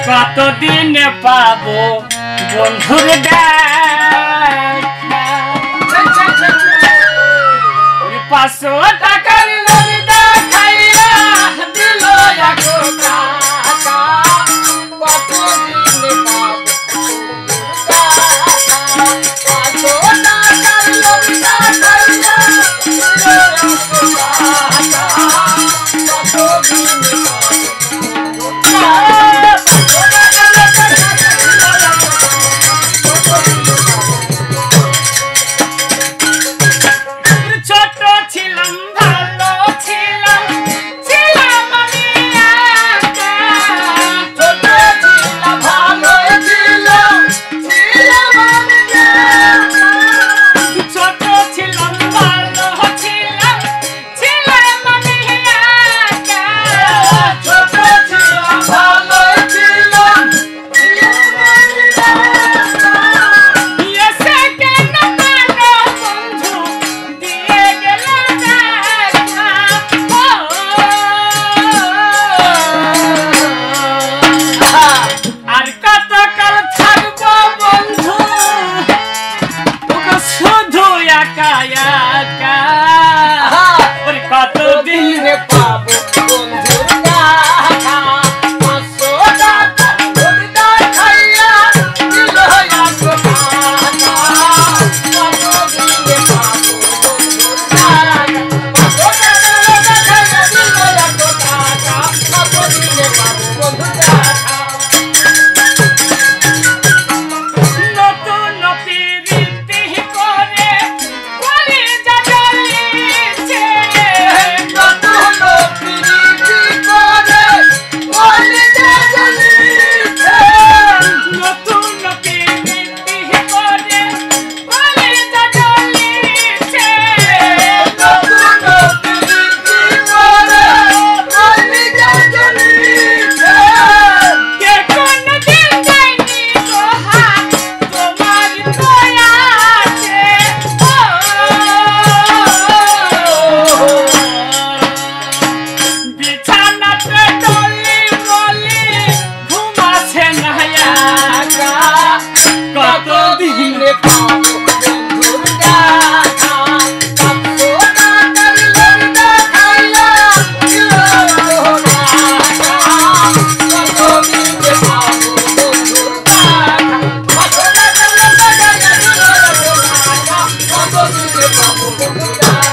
কতদিন পাবো বন্ধুর দেখা 500 টাকার লোন দেখাইয়া দিল এক টাকা কতদিন পাবো 500 টাকার লোন দেখাইয়া দিল এক টাকা কতদিন নতুন প্রীতি করে বলি যাবে কতদিনে পাবো বন্ধু দেখা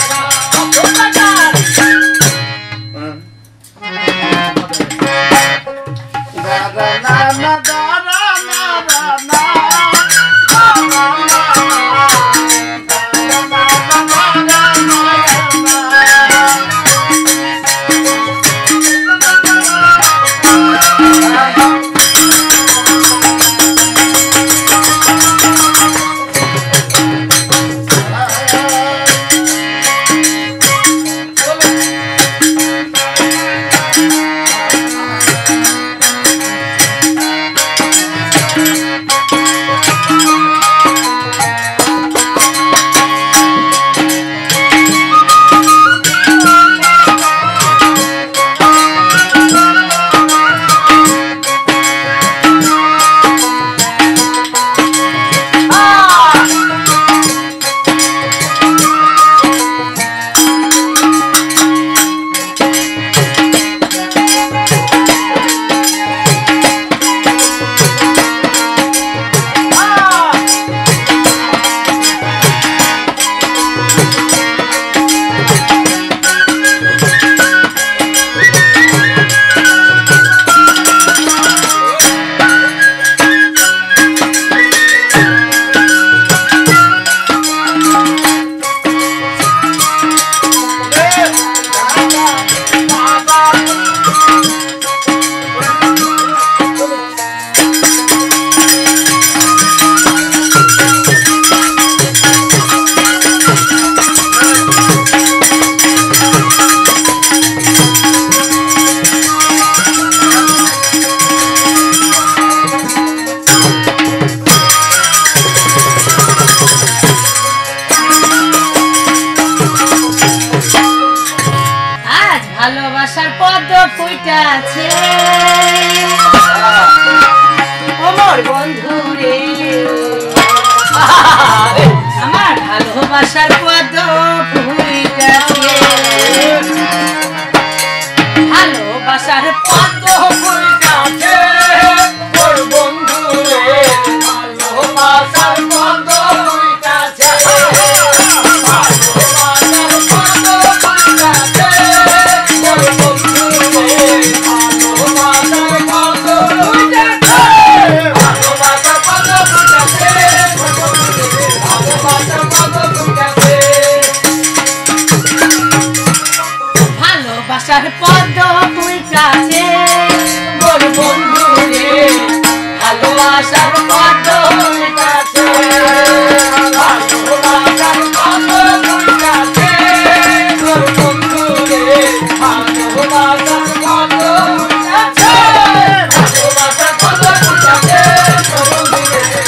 ভালোবাসার পদ্ম ফুটাছে আমার বন্ধু রে আমার ভালোবাসার পদ্ম ফুটাছে ভালোবাসার পদ্ম ফুটাছে ওর বন্ধু রে ভালোবাসার পদ্ম ফুটাছে ভালোবাসার পদ্ম ফুটাছে ওর বন্ধু রে ভালোবাসার পদ্ম ফুটাছে ভালোবাসার পদ্ম ফুটাছে ওর বন্ধু রে ভালোবাসার পদ্ম ফুটাছে ভালোবাসার পদ্ম ফুটাছে ওর বন্ধু রে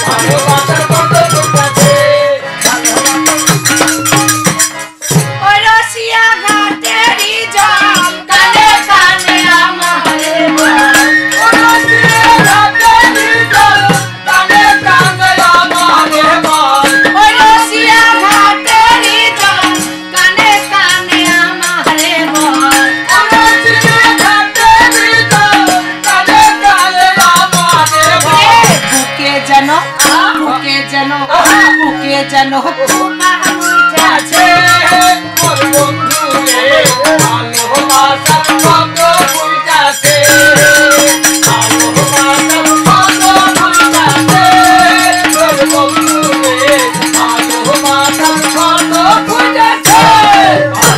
ভালোবাসার পদ্ম ফুটাছে ওই রসিয়া ঘাটেরই জল কানে কানে আমারে বল ওই রসিয়া ঘাটেরই জল কানে কানে আমারে বল বুকে যেন বুকে যেন বুকে যেন তোমার মুইটাছে ওর বন্ধু রে ভালোবাসার পদ্ম ফুটাছে ভালোবাসার পদ্ম ফুটাছে ওর বন্ধু রে ভালোবাসার পদ্ম ফুটাছে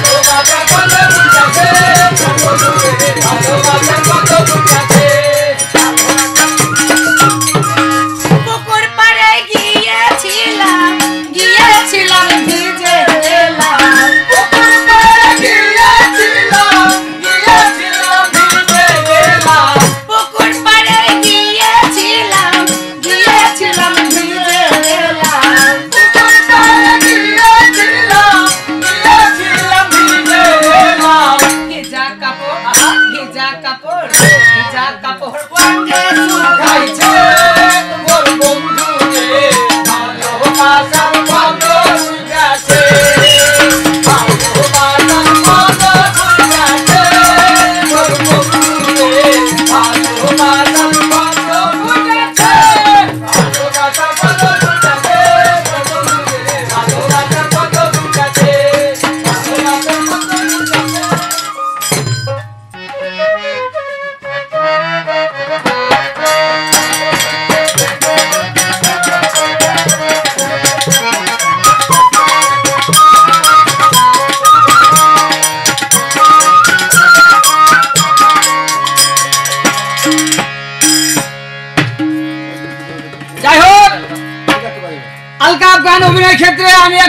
ভালোবাসার পদ্ম ফুটাছে ওর বন্ধু রে ভালোবাসার পদ্ম ফুটাছে পুকুর পাড়ে গিয়েছিলাম ভিজে এলাম পুকুর পাড়ে গিয়েছিলাম ভিজে এলাম পুকুর পাড়ে গিয়েছিলাম ভিজে এলাম পুকুর পাড়ে গিয়েছিলাম ভিজে এলাম ভিজা কাপড় অঙ্গে খাইছে ওর বন্ধু রে ভালোবাসার পদ্ম ফুটাছে ভালোবাসার পদ্ম ফুটাছে ওর বন্ধু রে ভালোবাসার পদ্ম ফুটাছে ভালোবাসার পদ্ম ফুটাছে ওর বন্ধু রে ভালোবাসার পদ্ম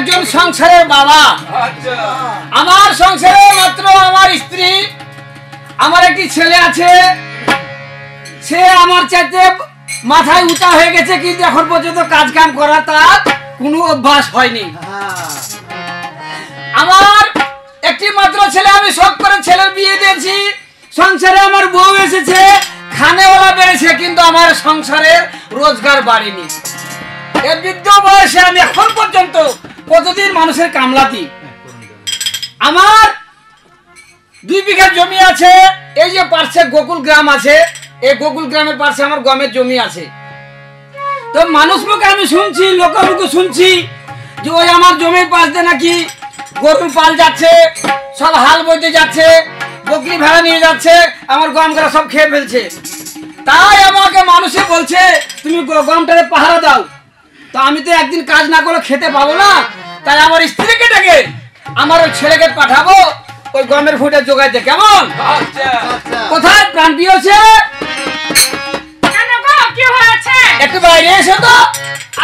একজন সংসারের বাবা। আচ্ছা আমার সংসারে মাত্র আমার স্ত্রী, আমার একটি ছেলে আছে। সে আমার চাইতে মাথায় উঁচা হয়ে গেছে, কিন্তু এখন পর্যন্ত কাজ কাম করা তার কোনো অভ্যাস হয়নি। আমার একটি মাত্র ছেলে, আমি শখ করে ছেলের বিয়ে দিয়েছি। সংসারে আমার বউ এসেছে, খানেওয়ালা বেড়েছে, কিন্তু আমার সংসারের রোজগার বাড়েনি। এর বৃদ্ধ বয়সে আমি এখন পর্যন্ত কতদিন মানুষের কামলাতি। আমার 2 বিঘা জমি আছে। এই যে পার্শ্বে গোকুল গ্রাম আছে, এই গোকুল গ্রামের পাশে আমার গমের জমি আছে। তো মানুষ মুখে আমি শুনছি, লোকমুখে শুনছি যে ওই আমার জমির পাশ দিয়ে নাকি গরুর পাল যাচ্ছে, সব হাল বইতে যাচ্ছে, বকরি ভেড়া নিয়ে যাচ্ছে, আমার গমগুলো সব খেয়ে ফেলছে। তাই আমাকে মানুষে বলছে তুমি গমটারে পাহারা দাও। তো আমি তো একদিন কাজ না করলে খেতে পাবো না, তাই আমার স্ত্রীকে ডেকে আমার ওই ছেলেকে পাঠাবো ওই গমের ফুটে জোগাইতে। কেমন? আচ্ছা কোথায় প্রাণ পেয়েছে? কেন গো, কি হয়েছে? একটু বাইরে এসো তো।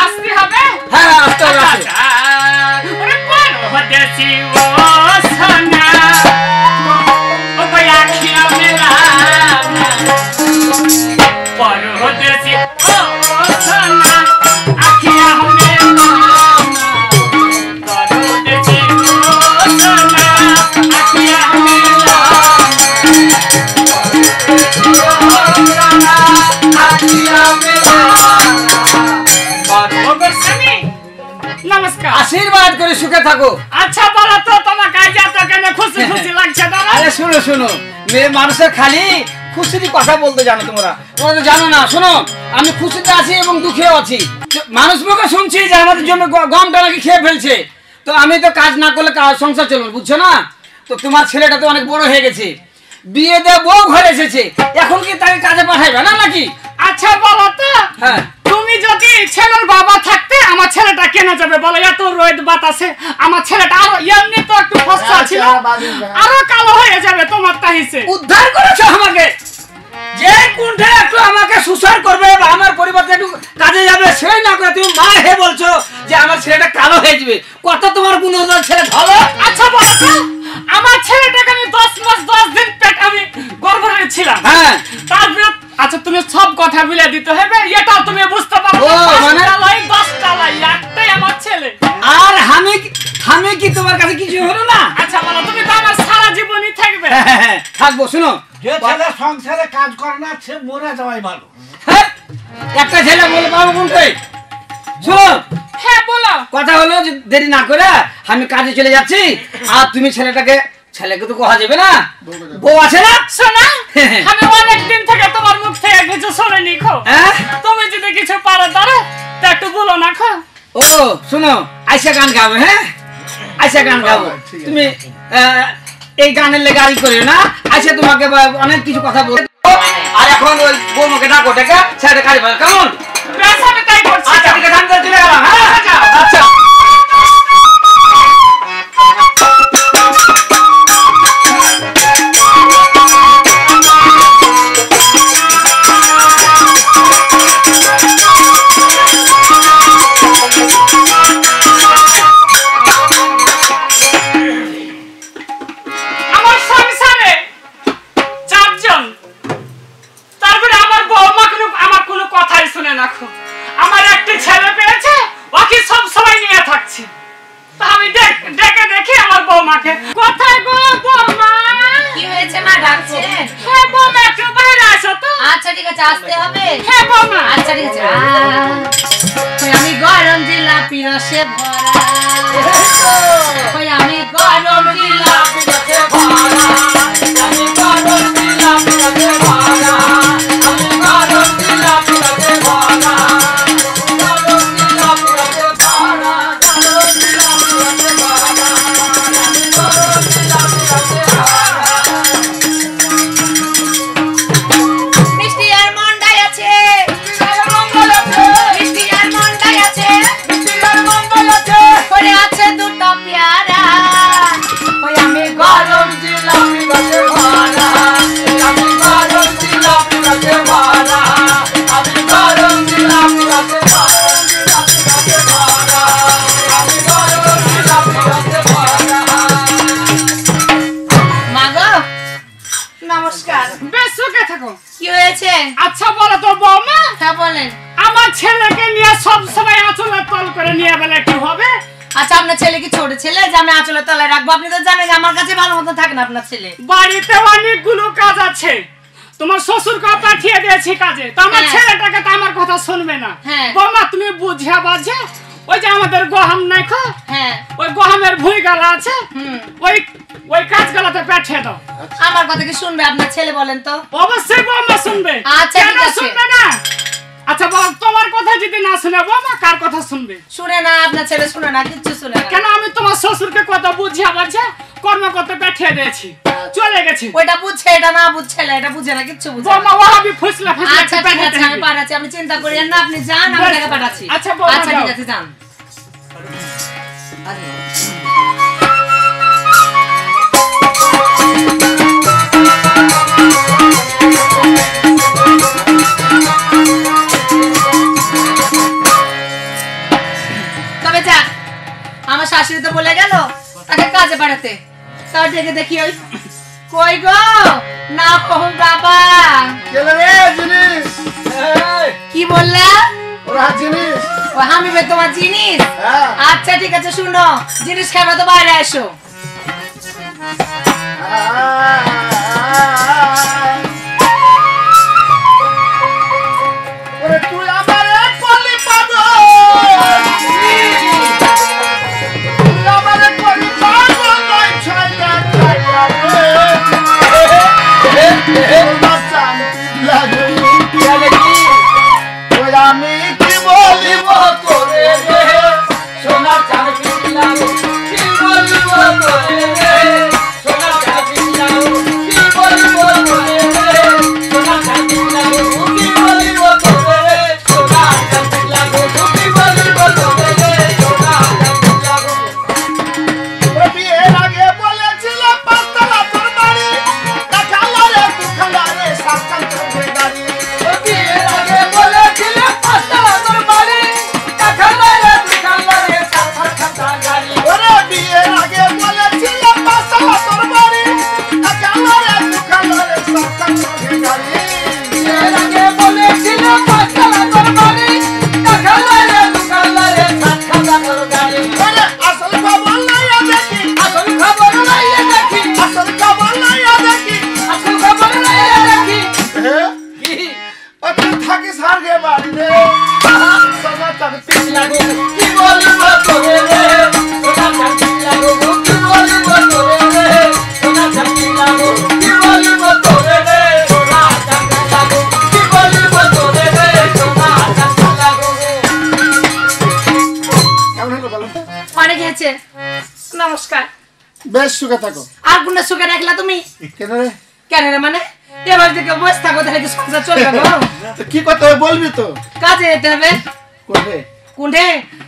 আসতে হবে? হ্যাঁ আসতে হবে, আসো। ওরে কোন হদেছি ও সোনা, ও ভাই আখিয়া মেলা পর হদেছি ও সোনা, আখিয়া মেলা পর হদেছি ও সোনা, আখিয়া মেলা নমস্কার। আশীর্বাদ করে সুখে থাকো। আচ্ছা বলো তো তোমার কাজে এত কেন খুশি খুশি লাগছে দাদা? আরে শোনো শোনো, মেয়ে মানুষের খালি খুশির কথা বলতে জানো তোমরা তো জানো না। শোনো, আমি খুশিতে আছি এবং দুঃখেও আছি। মানুষ মুখে শুনছি যে আমাদের জন্য গমটা নাকি খেয়ে ফেলছে। তো আমি তো কাজ না করলে সংসার চলবে, বুঝছো না? তো তোমার ছেলেটা তো অনেক বড় হয়ে গেছে, বিয়ে দিয়ে বউ ঘরে এসেছে, এখন কি তাকে কাজে পাঠাইবে না নাকি? আচ্ছা বলো তো, হ্যাঁ তুমি যদি ছেলের বাবা থাকতে আমার ছেলেটা কেন যাবে বলো? এত রোদ বাতাসে আমার ছেলেটা আরো এমনি তো একটু ফসা ছিল, আরো কালো হয়ে যাবে তোমার তাহিসে। উদ্ধার করেছো আমাকে, যে কোনটা একটু আমাকে সুসার করবে বা আমার পরিবারটা একটু কাজে যাবে সেই না করে তুমি মা হে বলছো যে আমার ছেলেটা কালো হয়ে যাবে। কত তোমার গুণধর ছেলে ভালো। আচ্ছা বলো তো, আমার ছেলেটাকে আমি 10 মাস 10 দিন পেট আমি গর্ভে ছিলাম। হ্যাঁ তারপরে আচ্ছা তুমি সব কথা বলে দিতে হবে, এটাও তুমি বুঝতে পারো ও, মানে? 10টা লাই একটাই আমার ছেলে। আর আমি কি তোমার কাছে কিছু হলো না? আচ্ছা বলো, তুমি তো আমার সারা জীবনই থাকবে। হ্যাঁ, থাকবো। শুনো, যে ছেলে সংসারে কাজ করে না সে মরে যাওয়াই ভালো। হ্যাঁ, একটা ছেলে বলে পাবো কোনটা? শোনো, হ্যাঁ বলো। কথা হলো যে দেরি না করে আমি কাজে চলে যাচ্ছি, আর তুমি ছেলেকে তো কোয়া যাবে না, বউ আছে না? শোনা, আমি অনেক দিন থেকে তোমার মুখ থেকে কিছু শুনিনি খো। হ্যাঁ তুমি যদি কিছু পারো দাঁড়া তা একটু বলো না খো। ও শোনো, আইসা গান গাবো। হ্যাঁ আইসা গান গাবো। তুমি এই গানের লেগে গাড়ি করিও না। আইসা তোমাকে অনেক কিছু কথা বলবো। আর এখন ওই বৌমাকে ডাকো, ডেকে ছেলেটা কাজে পাবে। কেমন? বেশ, আমি তাই করছি। আচ্ছা ঠিক আছে, আমি তো চলে গেলাম। হ্যাঁ আচ্ছা। আমার সংসারে 4 জন, তারপরে আমার বৌমা আমার কোনো কথাই শুনে না খো। আমার একটি ছেলে পেয়েছে, ওকে সব সময় নিয়ে থাকছে। তা আমি ডেকে দেখি আমার বৌমাকে। কোথায় গো বৌমা? কি হয়েছে মা, ডাকছেন? হ্যাঁ বৌমা, একটু বাইরে আসো তো। আচ্ছা ঠিক আছে, আসতে হবে। হ্যাঁ বৌমা। আচ্ছা ঠিক আছে। ওই আমি গরম জিলাপি রসে ভরা, ওই আমি গরম জিলাপি রসে ভরা, আমি গরম দিলাম রাতে ভাড়া, আমি গরম দিলাম রাতে ভাড়া, গরম দিলাম রাতে ভাড়া, গরম দিলাম রাতে ভাড়া, আমি গরম দিলাম রাতে ভাড়া। মিষ্টি আর মন্ডাই আছে, মিষ্টি আর মন্ডাই আছে, মঙ্গল আছে, করে আছে দুটো আচ্ছা বলেন। আমার ছেলেকে নিয়ে সব সময় আঁচলে তল করে নিয়ে গেলে কি হবে? আচ্ছা আপনার ছেলে কি ছোট ছেলে যে আমি আঁচলের তলায় রাখবো? আপনি তো জানেন আমার কাছে ভালো মতো থাকে না আপনার ছেলে। বাড়িতে অনেকগুলো কাজ আছে, তোমার শ্বশুরকে পাঠিয়ে দিয়েছি কাজে, তো আমার হ্যাঁ। ছেলেটাকে তো আমার কথা শুনবে না। হ্যাঁ। বৌমা তুমি বুঝিয়া বাজে, ওই যে আমাদের গহম নাই খো, হ্যাঁ ওই গহমের ভুঁই গালা আছে, হুম ওই ওই কাজগুলোতে পাঠিয়ে দাও। আমার কথা কি শুনবে আপনার ছেলে বলেন তো? অবশ্যই বৌমা শুনবে। আচ্ছা, কেন ঠিক আছে। শুনবে না? আচ্ছা বল, তোমার কথা যদি না শুনে বৌমা কার কথা শুনবে? শুনে না, আপনার ছেলে শুনে না, কিচ্ছু শুনে না। কেন আমি তোমার শ্বশুরকে কথা বুঝিয়া বাজে কর্ম করতে পাঠিয়ে দিয়েছি, চলে গেছি। ওইটা বুঝছে, এটা না বুঝছে না, এটা বুঝে না, কিচ্ছু বুঝে না। বৌমা ওরা আমি ফুসলা ফুসলা আচ্ছা ঠিক আছে, আমি পাঠাচ্ছি, আপনি চিন্তা করেন না, আপনি যান, আমি টাকা পাঠাচ্ছি। আচ্ছা, বৌমা আচ্ছা যাও। ঠিক আছে, যান। আরে, তবে যাক, আমার শাশুড়ি তো বলে গেল তাকে কাজে পাঠাতে, তাও ডেকে দেখি ওই কই গো না কহু বাবা। গেলে রে জিনিস কি বললা? ওরা জিনিস ও আমি বে তোমার জিনিস? হ্যাঁ আচ্ছা ঠিক আছে, শুনো, জিনিস খাবে তো বাইরে এসো। ওরে তুই আমারে কলি পাগল, তুই আমারে কলি পাগল নয় ছাইয়া ছাইয়া রে আমার শান্তি লাগে। ওই আমি কি বলিব তোরে রে সোনার চাঁদ পিলাও কি বলবো তোরে রে, সোনার চাঁদ পিলাও কি বলবো তোরে রে, সোনার চাঁদ পিলাও কি বলবো তোরে রে, সোনার চাঁদ পিলাও কি বলবো তোরে রে, সোনার চাঁদ পিলাও। ওই বিয়ের আগে বলেছিল পাঁচতলা তোর বাড়ি, দেখালো রে দুখানা রে সাতখান চোখে দাঁড়ি। বিয়ের আগে বলেছিলে পাঁচতলা তোর বাড়ি, দেখালো রে দুখানা রে সাতখান খাতা গাড়ি। ওরে বিয়ের আগে বলেছিল পাঁচতলা তোর বাড়ি, দেখালো রে দুখানা রে সাতখান চোখে দাঁড়ি। বিয়ের আগে বলেছিলে পাঁচতলা তোর বাড়ি, দেখালো রে দুখানা রে সাতখান তোর গাড়ি। ওরে আসল খবর লইয়া দেখি, আসল খবর লইয়া দেখি, আসল খবর লইয়া দেখি। আসল খবর লইয়া দেখি। কি? ও তুই থাকিস হারগে বাড়ি রে, সোনা চাঁদ লাগো কি বলিব তোরে রে, সোনা চাঁদ লাগো কি বলিব তোরে রে, সোনা চাঁদ লাগো কি বলিব তোরে রে, সোনা চাঁদ লাগো কি বলিব তোরে রে, সোনা চাঁদ লাগো। কেমন হলো বলো? অনেক হয়েছে, নমস্কার। বেশ সুখে থাকো। আর কোনটা সুখে রাখলা তুমি? কেন রে? কেন রে মানে? এবার থেকে বসে থাকো, তাহলে কি সংসার চলবে গো? তো কি করতে হবে বলবি তো? কাজে যেতে হবে। কোথায়? কোনটে?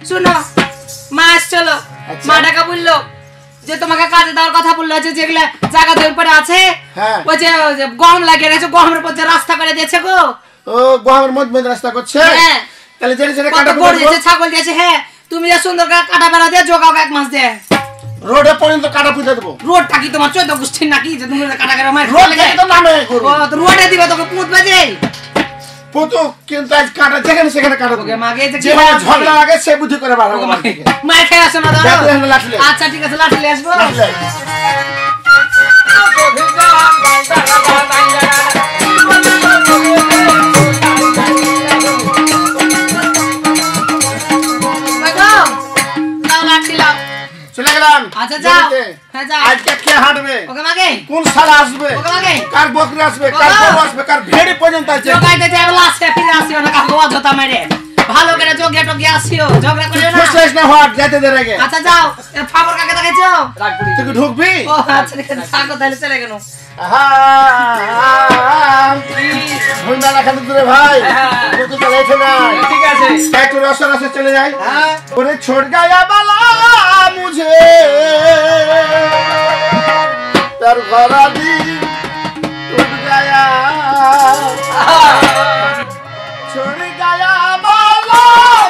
শুনো, মা চলো, আচ্ছা। মা টাকা বললো যে তোমাকে কাজে দেওয়ার কথা বললো, যে যেগুলা জায়গাদের উপরে আছে, হ্যাঁ। ওই যে গম লাগিয়ে রেখেছে, গমের উপর যে রাস্তা করে দিয়েছে গো। ও গহমের মধ্যে মধ্যে রাস্তা করছে? হ্যাঁ। তাহলে জেনে জেনে কত কাটা গরু পুঁতে দিয়েছে, ছাগল দিয়েছে, হ্যাঁ। তুমি যে সুন্দর করে কাটা বেড়া দিয়ে জোগাও এক মাস দিয়ে। রোডে পর্যন্ত কাটা পুঁতে দেবো। রোড থাকি তোমার 14 গোষ্ঠীর নাকি যে তুমি কাটা করে মার রোড থেকে তো নামে গরু। ও তো রোডে দিবে তোকে পুঁতবে যে। পুতু কিন্তু আজ কাটা যেখানে সেখানে কাটা ওকে দেবো। মাগে যে কি যেখানে হবে? ঝগড়া লাগে সে বুদ্ধি করে বাড়াবো ওকে বাড়ি থেকে। মার খেয়ে আসো না দাঁড়াও। দেখলে লাঠি লে। আচ্ছা ঠিক আছে, লাঠি নিয়ে আসবো। লাঠি লে। ওই গো, লাও লাঠি লাও। চলে গেলাম। আচ্ছা যাও। জমিতে। হ্যাঁ যাও। আজকে কে হাঁটবে? ওকে মাগে কোন শালা আসবে? ওকে মাগে কার বকরি আসবে? কার বাবা। গরু আসবে? কার ভেড়ি পর্যন্ত আছে? জগাইতে যাই লাস্টে ফিরে আসিও না, কাকু অযথা মেরে। ভালো করে জগে টগে আসিও, ঝগড়া করিও না। খুশিস না হট যেতে দে রেগে। আচ্ছা যাও, এ ফাবর কাকে দেখাইছো? তুই কি ঢুকবি? ও আচ্ছা ঠিক আছে, থাকো তাহলে চলে গেল। ভুইনা রাখা দূরে ভাই। তুই তো লেখে না। ঠিক আছে। একটু রসে রসে চলে যাই। হ্যাঁ। ওরে ছোট গায়া বালা মুঝে তার ভরা দি টুট গায়া ছোট গায়া বালা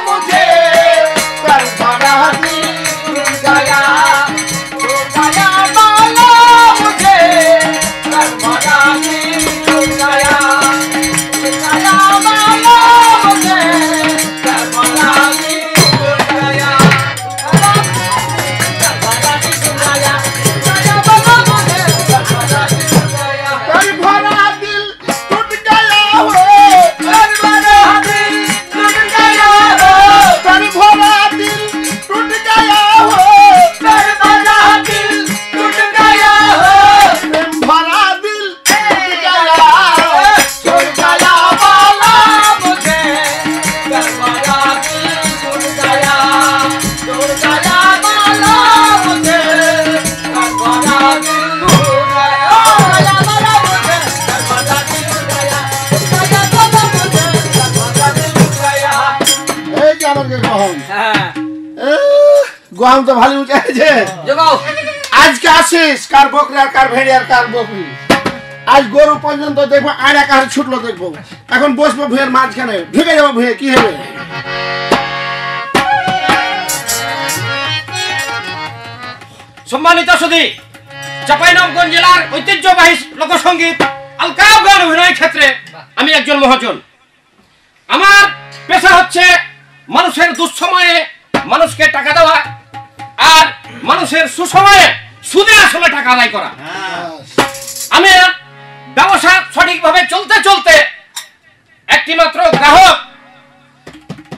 মুঝে তার ভরা দি টুট গায়া गाया बाला मुझे कर भगा दी गाया गाया बाला গম তো ভালো উঠে আছে। জগাও আজকে আসিস কার বকরি আর কার ভেড়ি আর কার বকরি। আজ গরু পর্যন্ত দেখবো আড়া কার ছুটলো দেখবো। এখন বসবো ভুঁয়ের মাঝখানে, ঢুকে যাবো ভুঁয়ে, কি হবে? সম্মানিত সুধী, চাঁপাইনবাবগঞ্জ জেলার ঐতিহ্যবাহী লোকসঙ্গীত আলকাপ গান অভিনয় ক্ষেত্রে আমি একজন মহাজন। আমার পেশা হচ্ছে মানুষের দুঃসময়ে মানুষকে টাকা দেওয়া আর মানুষের সুসময়ে সুদে আসলে টাকা আদায় করা। আমি ব্যবসা সঠিকভাবে চলতে চলতে একটি মাত্র গ্রাহক,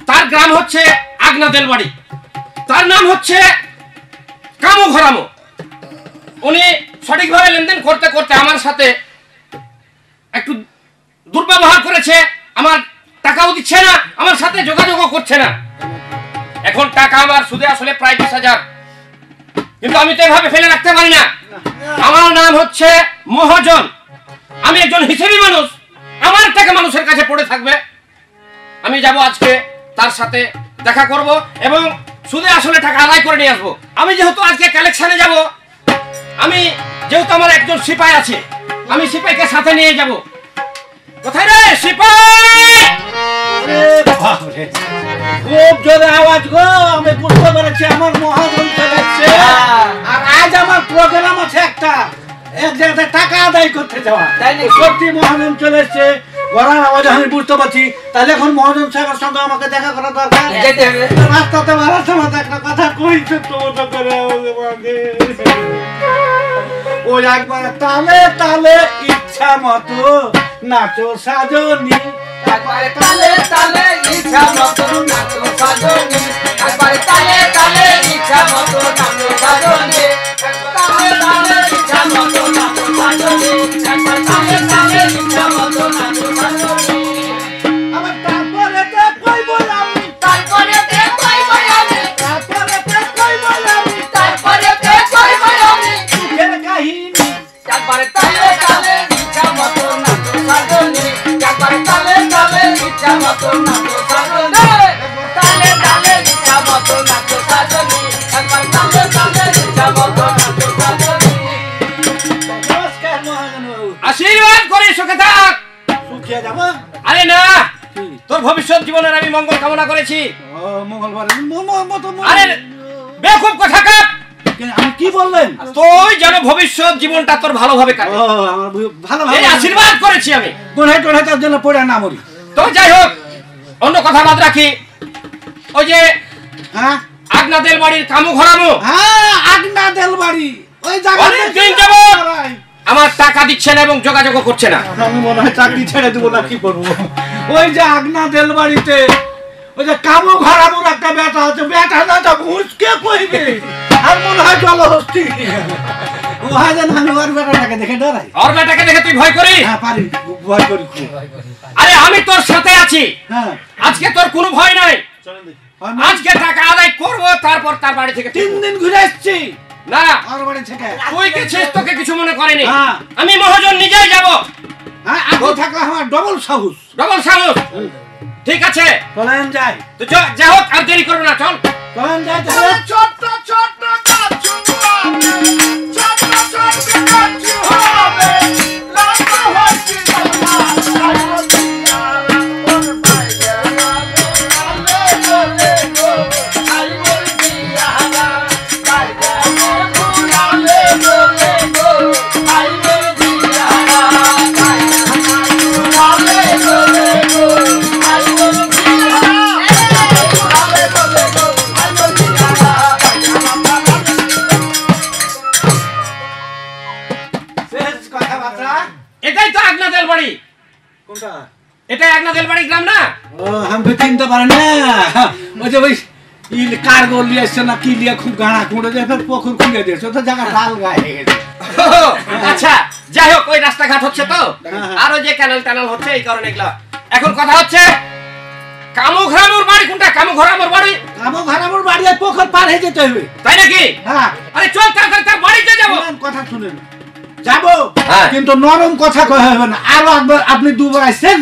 তার গ্রাম হচ্ছে আগনাদেল বাড়ি, তার নাম হচ্ছে কামু ঘরামো। উনি সঠিকভাবে লেনদেন করতে করতে আমার সাথে একটু দুর্ব্যবহার করেছে, আমার টাকাও দিচ্ছে না, আমার সাথে যোগাযোগও করছে না। এখন টাকা আমার সুদে আসলে প্রায় 20,000, কিন্তু আমি তো এভাবে ফেলে রাখতে পারি না। আমার নাম হচ্ছে মহাজন, আমি একজন হিসেবি মানুষ, আমার টাকা মানুষের কাছে পড়ে থাকবে। আমি যাব আজকে তার সাথে দেখা করব এবং সুদে আসলে টাকা আদায় করে নিয়ে আসবো। আমি যেহেতু আজকে কালেকশনে যাব, আমি যেহেতু আমার একজন সিপাই আছে, আমি সিপাইকে সাথে নিয়ে যাব। কোথায় রে সিপাই? খুব জোরে আওয়াজ গো, আমি বুঝতে পেরেছি আমার মহাজন চলে এসছে। আর আজ আমার প্রোগ্রাম আছে একটা, এক জায়গাতে টাকা আদায় করতে যাওয়া। তাই নাকি? সত্যি মহাজন চলে এসছে, গলার আওয়াজ আমি বুঝতে পারছি। তাহলে এখন মহাজন সাহেবের সঙ্গে আমাকে দেখা করা দরকার। যেতে হবে। রাস্তাতে বেড়ার সময় তো একটা কথা কইছে, তো মতো করে আমাকে ওই একবার তালে তালে ইচ্ছা মতো নাচো সাজনি। একবারে তালে তালে ইচ্ছা মতো নাচো সাজনি, একবারে তালে তালে ইচ্ছা মতো নাচো সাজনি, তালে তালে ইচ্ছা মতো নাচো সাজনি, একবার তালে তালে ইচ্ছা মতো নাচো সাজনি। আবার তারপরেতে কইব আমি, তারপরেতে কইব আমি, তারপরেতে কইব আমি তারপরেতে কইব আমি, সুখের কাহিনী। একবারে তালে তালে ইচ্ছা মতো নাচো সাজনি, একবারে তালে তালে ইচ্ছা মতো নাচো সাজনি, তালে তালে ইচ্ছা মতো নাচো সাজনি, একবার তালে তালে ইচ্ছা মতো নাচো সাজনি। নমস্কার মহাজন বাবু, আশীর্বাদ করে সুখে থাক। সুখিয়া যাব। আরে না, তোর ভবিষ্যৎ জীবনের আমি মঙ্গল কামনা করেছি। ও মঙ্গলবার মতো আরে বেকুব কথা কাপ, আমি কি বললেন? তুই যেন ভবিষ্যৎ জীবনটা তোর ভালোভাবে কাটে, ও আমার ভালো এই ভালো আশীর্বাদ করেছি আমি। গুণে টোড়ে তার জন্য পড়ে না মরি। তো যাই হোক, অন্য কথা বাদ রাখি, ওই যে হ্যাঁ আগনাদের বাড়ির কামু ঘরামো হ্যাঁ, আগনা দেল বাড়ি ওই অনেক দিন জায়গায় যাবত আমার টাকা দিচ্ছে না এবং যোগাযোগও করছে না। আমি মনে হয় চাকরি ছেড়ে দেবো না, কি করবো। ওই যে আগনা দেল বাড়িতে ওই যে কামু ঘরামুর একটা বেটা আছে, বেটা না তো মুসকে কইবে, আর মনে হয় জলহস্তি। ও হয় যেন আমি ওর বেটাটাকে দেখে ডরাই। ওর বেটাকে দেখে তুই ভয় করিস? হ্যাঁ পারি, ভয় করি খুব। আরে আমি তোর সাথে আছি, হ্যাঁ আজকে তোর কোনো ভয় নাই। আমি আজকে টাকা আদায় করবো, তারপর তার বাড়ি থেকে 3 দিন ঘুরে এসছি না, ওর বাড়ি থেকে। তুই গেছিস, তোকে কিছু মনে করেনি। হ্যাঁ। আমি মহাজন নিজেই যাব, হ্যাঁ আপনি থাকলে আমার ডবল সাহস। ডবল সাহস। ঠিক আছে, চলেন যাই, তো যা হোক, আর দেরি করবো না, চল। চলেন যাই তাহলে। ছোট্ট ছোট্ট কাছু হবে, ছোট্ট ছোট্ট কাছু হবে, লম্বা হচ্ছে লম্বা, সাইলো দিয়ারা ওর বাইরে লাগে, আলে গো, সাইলো দিয়ারা, বাইরে ঘুরালে গো, সাইলো দিয়ারা, বাইরে ঘুরালে গো, সাইলো দিয়ারা, ঘুরালে গো, সাইলো দিয়ারা। শেষ কথাবার্তা এটাই তো আগনাদের বাড়ি, কোনটা? এটাই আগনাদের বাড়ি গ্রাম না? ও আমি চিনতে পারে না, ওই যে ওই কার্গো লিয়ে এসছে না কি লিয়ে, খুব গাড়া কুড়ে দিয়ে ফের পুকুর খুঁড়ে দিয়েছে, তো জায়গা ডাল গায়ে গেছে। আচ্ছা যাই হোক, ওই রাস্তাঘাট হচ্ছে তো, হ্যাঁ। আর ওই যে ক্যানেল ট্যানেল হচ্ছে, এই কারণে এগুলো। এখন কথা হচ্ছে কামু ঘরামুর বাড়ি কোনটা? কামু ঘরামুর বাড়ি আমার ঘর আমার বাড়ি আর পুকুর পার হয়ে যেতে হবে। তাই নাকি? হ্যাঁ আরে চল তাড়াতাড়ি তার বাড়িতে যাবো। শুনেন, কথা শুনেন, যাবো হ্যাঁ। কিন্তু নরম কথা কয়ে হবে না। আরো একবার আপনি দুবার আসছেন,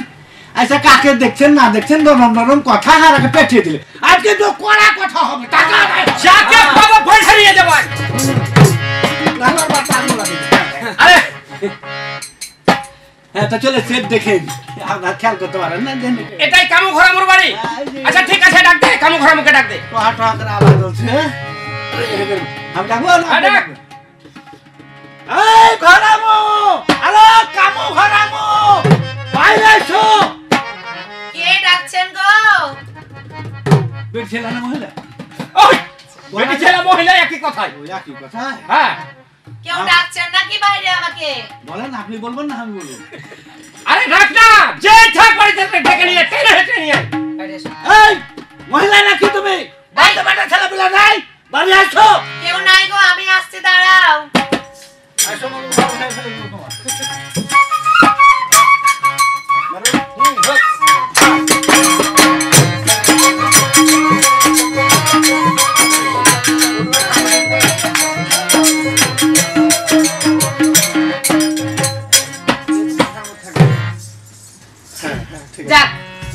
আচ্ছা কাকে দেখছেন না দেখছেন নরম নরম কথা আর আগে পেঠিয়ে দিলে আজকে তো কড়া কথা হবে টাকা যাকে পাবো পয়সা নিয়ে যাবো আরে হ্যাঁ তো চলে সেট দেখেন আপনার খেয়াল করতে পারেন না জানি এটাই কামু ঘরামুর বাড়ি আচ্ছা ঠিক আছে ডাক দে কামু ঘরামুকে ডাক দে টহা টহা করে আওয়াজ হচ্ছে আমি ডাকবো না হ্যাঁ, ডাক। এই ঘরামু আরে কামু ঘরামু বাইরে এসো কে ডাকছেন গো? বের ছেলে না মহিলা ওই বেটি ছেলে মহিলা একই কথাই ওই একই কথা হ্যাঁ কেউ ডাকছেন নাকি বাইরে আমাকে? বলেন আপনি বলবেন না আমি বলবো আরে ডাক না যে থাক বাড়িতে ডেকে নিয়ে টেনে হেঁটে নিয়ে আয়। বাইরে এসো। এই মহিলা নাকি তুমি বাড়িতে বাড়িতে ছেলে পিলা নাই বাড়ি আসো কেউ নাই গো, আমি আসছি, দাঁড়াও। আসো বলো ফেলে দেবো তোমার যাক,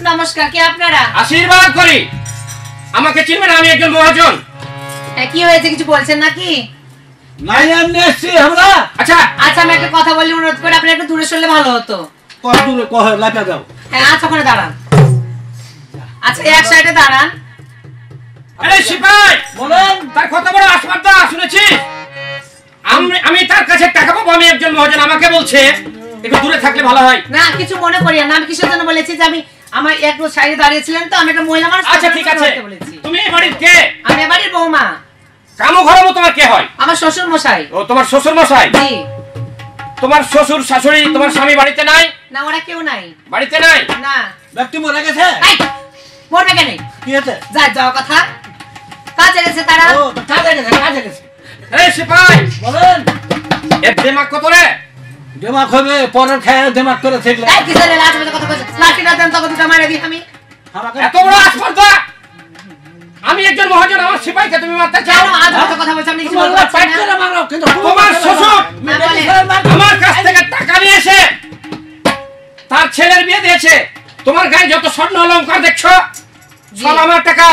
নমস্কার, কে আপনারা? আশীর্বাদ করি আমাকে চিনবেন আমি একজন মহাজন কি হয়েছে, কিছু বলছেন নাকি? নাই এমনি এসছি আমরা আচ্ছা আচ্ছা, আমি একটা কথা বলি, অনুরোধ করে আপনি একটু দূরে সরলে ভালো হতো। কত দূরে কহ লাফা যাও হ্যাঁ, আচ্ছা, ওখানে দাঁড়ান। আচ্ছা, এক সাইডে দাঁড়ান। আরে সিপাই বলেন তার কত বড় আসমানটা শুনেছিস আমি তার কাছে টাকা পাবো আমি একজন মহাজন আমাকে বলছে একটু দূরে থাকলে ভালো হয় না, কিছু মনে করিয়েন না, আমি কিসের জন্য বলেছি যে আমি আমার একটু সাইডে দাঁড়িয়েছিলেন তো, আমি একটা মহিলা মানুষ, আচ্ছা ঠিক আছে বলেছি। তুমি এই বাড়ির কে আমি এবারের বৌমা, কামু ঘরামু তোমার কে হয় আমার শ্বশুর মশাই। ও তোমার শ্বশুর মশাই জি। তোমার শ্বশুর শাশুড়ি তোমার স্বামী বাড়িতে নাই না, ওরা কেউ নাই। বাড়িতে নাই না। ব্যক্তি মরে গেছে এই, মরবে কেন? কি হয়েছে যাওয়া কথা, কাজে গেছে তারা। ও তো কাজে গেছে এই সিপাই বলেন এর দিমাগ কত রে দেমাক হবে পরের খেয়ে দেমাক করে থাকলে এই কিসের লাঠি বাজে কথা কইছে? লাঠিটা দেন, তখন দুটো মারে দিই আমি। আমাকে এত বড় আসমানটা আমি একজন মহাজন আমার সিপাইকে তুমি মারতে চাও কেন আজ বাজে কথা বলছ? আপনি কিছু বলতে তোমার পারছেন পাইট করে না? মারো কিন্তু তোমার শ্বশুর না বলে। আমার কাছ থেকে টাকা নিয়েছে তার ছেলের বিয়ে দিয়েছে তোমার গায়ে যত স্বর্ণ অলংকার দেখছো সব আমার টাকা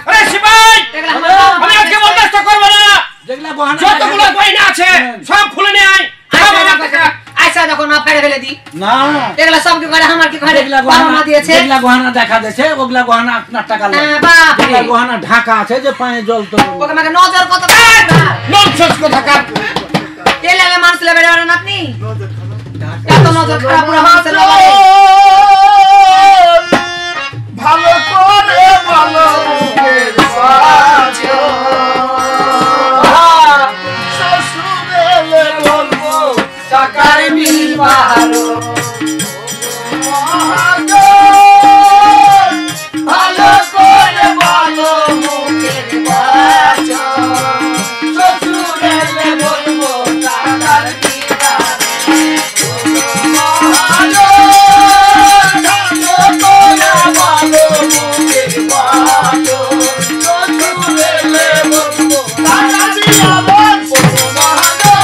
আরে সিপাই এগুলো আমার বাবা আমি আজকে দিয়েছে। বরদাস্ত করবো না যেগুলা বহানা যতগুলো গয়না আছে সব খুলে নিয়ে আয় সব আমার টাকা আচ্ছা, যখন না ফেলে ফেলে দিই, না এগুলো সব কি করে আমার কি করে? যেগুলা বাবা মা দিয়েছে। যেগুলা গহনা দেখা দিয়েছে ওগুলা গহনা আপনার টাকা লাগে হ্যাঁ, বাপ রে। যেগুলা গহনা ঢাকা আছে যে পায়ে জল তো ওকে আমাকে নজর কত ননসেন্স কোথাকার এ লাগে মানুষ লেবে বেড়ান আপনি, এত নজর খারাপ পুরো মানুষের লাগালে। ভালো করে ভালো শ্বশুরেলে বলবো টাকার বিল ভালো ভালো করে ভালো মুখের বাচা শ্বশুরেলে বলবো টাকার বিল ভালো ভালো করে ভালো মুখের বাচা শ্বশুরেলে বলবো টাকার বিল ভালো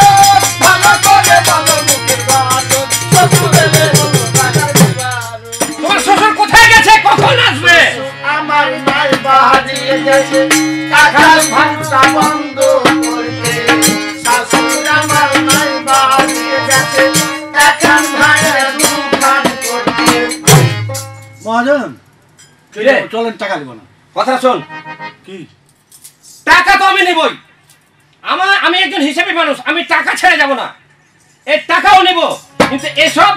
ভালো করে ভালো মুখের বাচা শ্বশুরেলে বলবো টাকার বিল ভালো তোমার শ্বশুর কোথায় গেছে কখন আসবে আমার মাই বাড়িয়ে গেছে টাকার ভাঙটা বন্ধ করতে শাশুড় আমার মাই বাড়িয়ে গেছে টাকার ভাঙা দোকান করতে মহাজন কি রে? চলেন টাকা দিব না কথা শোন কি টাকা তো আমি নেবই আমি একজন হিসেবে মানুষ আমি টাকা ছেড়ে যাব না এই টাকাও নেব কিন্তু এসব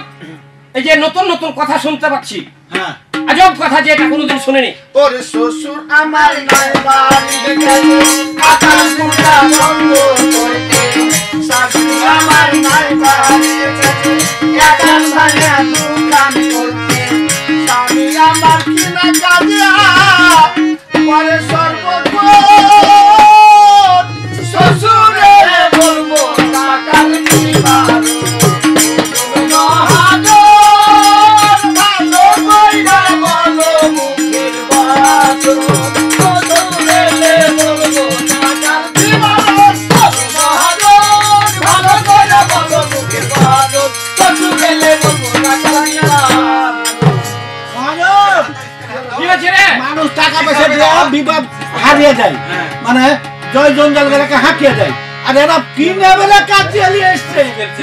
এই যে নতুন নতুন কথা শুনতে পাচ্ছি হ্যাঁ আজব কথা যে এটা কোনোদিন শুনিনি ওর শ্বশুর আমার মাই বাড়িয়ে গেছে টাকার ভাঙা বন্ধ করতে শাশুড় আমার মাই বাড়িয়ে গেছে টাকার ভাঙা দোকান করতে স্বামী আমার কিনা কাজিয়া পরে সর্বক্ষণ শ্বশুরে বলবো টাকার বিবাদ মহাজন ভালো কইরা বলো মুখের বাচন শ্বশুরে বলবো টাকার বিবাদ মহাজন বিবাদ হারিয়ে যায়, মানে জয় জঞ্জাল গেলাকে হাঁকিয়ে যায়। আর এরা কি নেবেলে কাটিয়ে এসছে,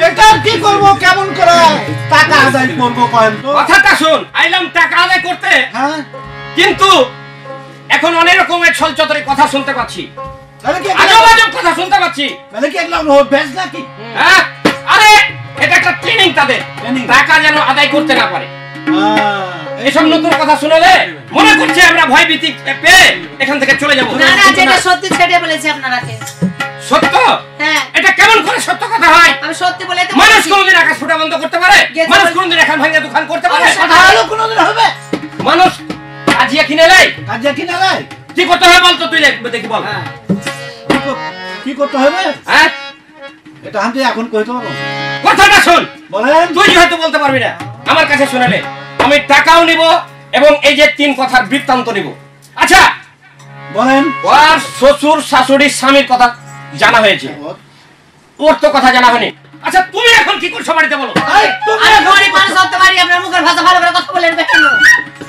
এটা কি করবো, কেমন করে টাকা আদায় করবো কয়েন তো? কথাটা শোন, আইলাম টাকা আদায় করতে, হ্যাঁ, কিন্তু এখন অনেক রকমের ছলচতরে কথা শুনতে পাচ্ছি, তাহলে কি আজব আজব কথা শুনতে পাচ্ছি। তাহলে কি এগুলো বেশ নাকি? হ্যাঁ, আরে এটা একটা ট্রেনিং তাদের, Training। টাকা যেন আদায় করতে না পারে। এসব নতুন কথা শুনলে মনে করছে আমরা ভয় ভীতি পেয়ে এখান থেকে চলে যাবো। না না, যেটা সত্যি ছেড়ে বলেছি আপনারাকে। সত্য? হ্যাঁ, এটা কেমন করে সত্য কথা হয়? আমি সত্যি বলে তো মানুষ বলেছি। কোনদিন আকাশ ফুটা বন্ধ করতে পারে? গেছে মানুষ বলে- কোনদিন এখান ভাঙে দোকান করতে পারে? কথা হলো কোনোদিন হবে? মানুষ আজিয়া কিনে নেয়, কাজে কিনা নাই? কি করতে হবে বলতো তুই, দেখি বল। কি করতে হবে? হ্যাঁ, এটা আমি এখন কইতে পারবো? কথাটা শোন, বলেন। তুই হয়তো বলতে পারবি না, আমার কাছে শোনালে আমি টাকাও নিব এবং এই যে 3 কথার বৃত্তান্ত নিব। আচ্ছা, বলেন। ওর শ্বশুর শাশুড়ির স্বামীর কথা জানা হয়েছে, ওর তো কথা জানা হয়নি। আচ্ছা, তুমি এখন কি করছো বাড়িতে বলো? এই, তুমি আমি গরিব মানুষ হতে পারি, আপনার মুখের ভাষা ভালো করে কথা বলেন কেন?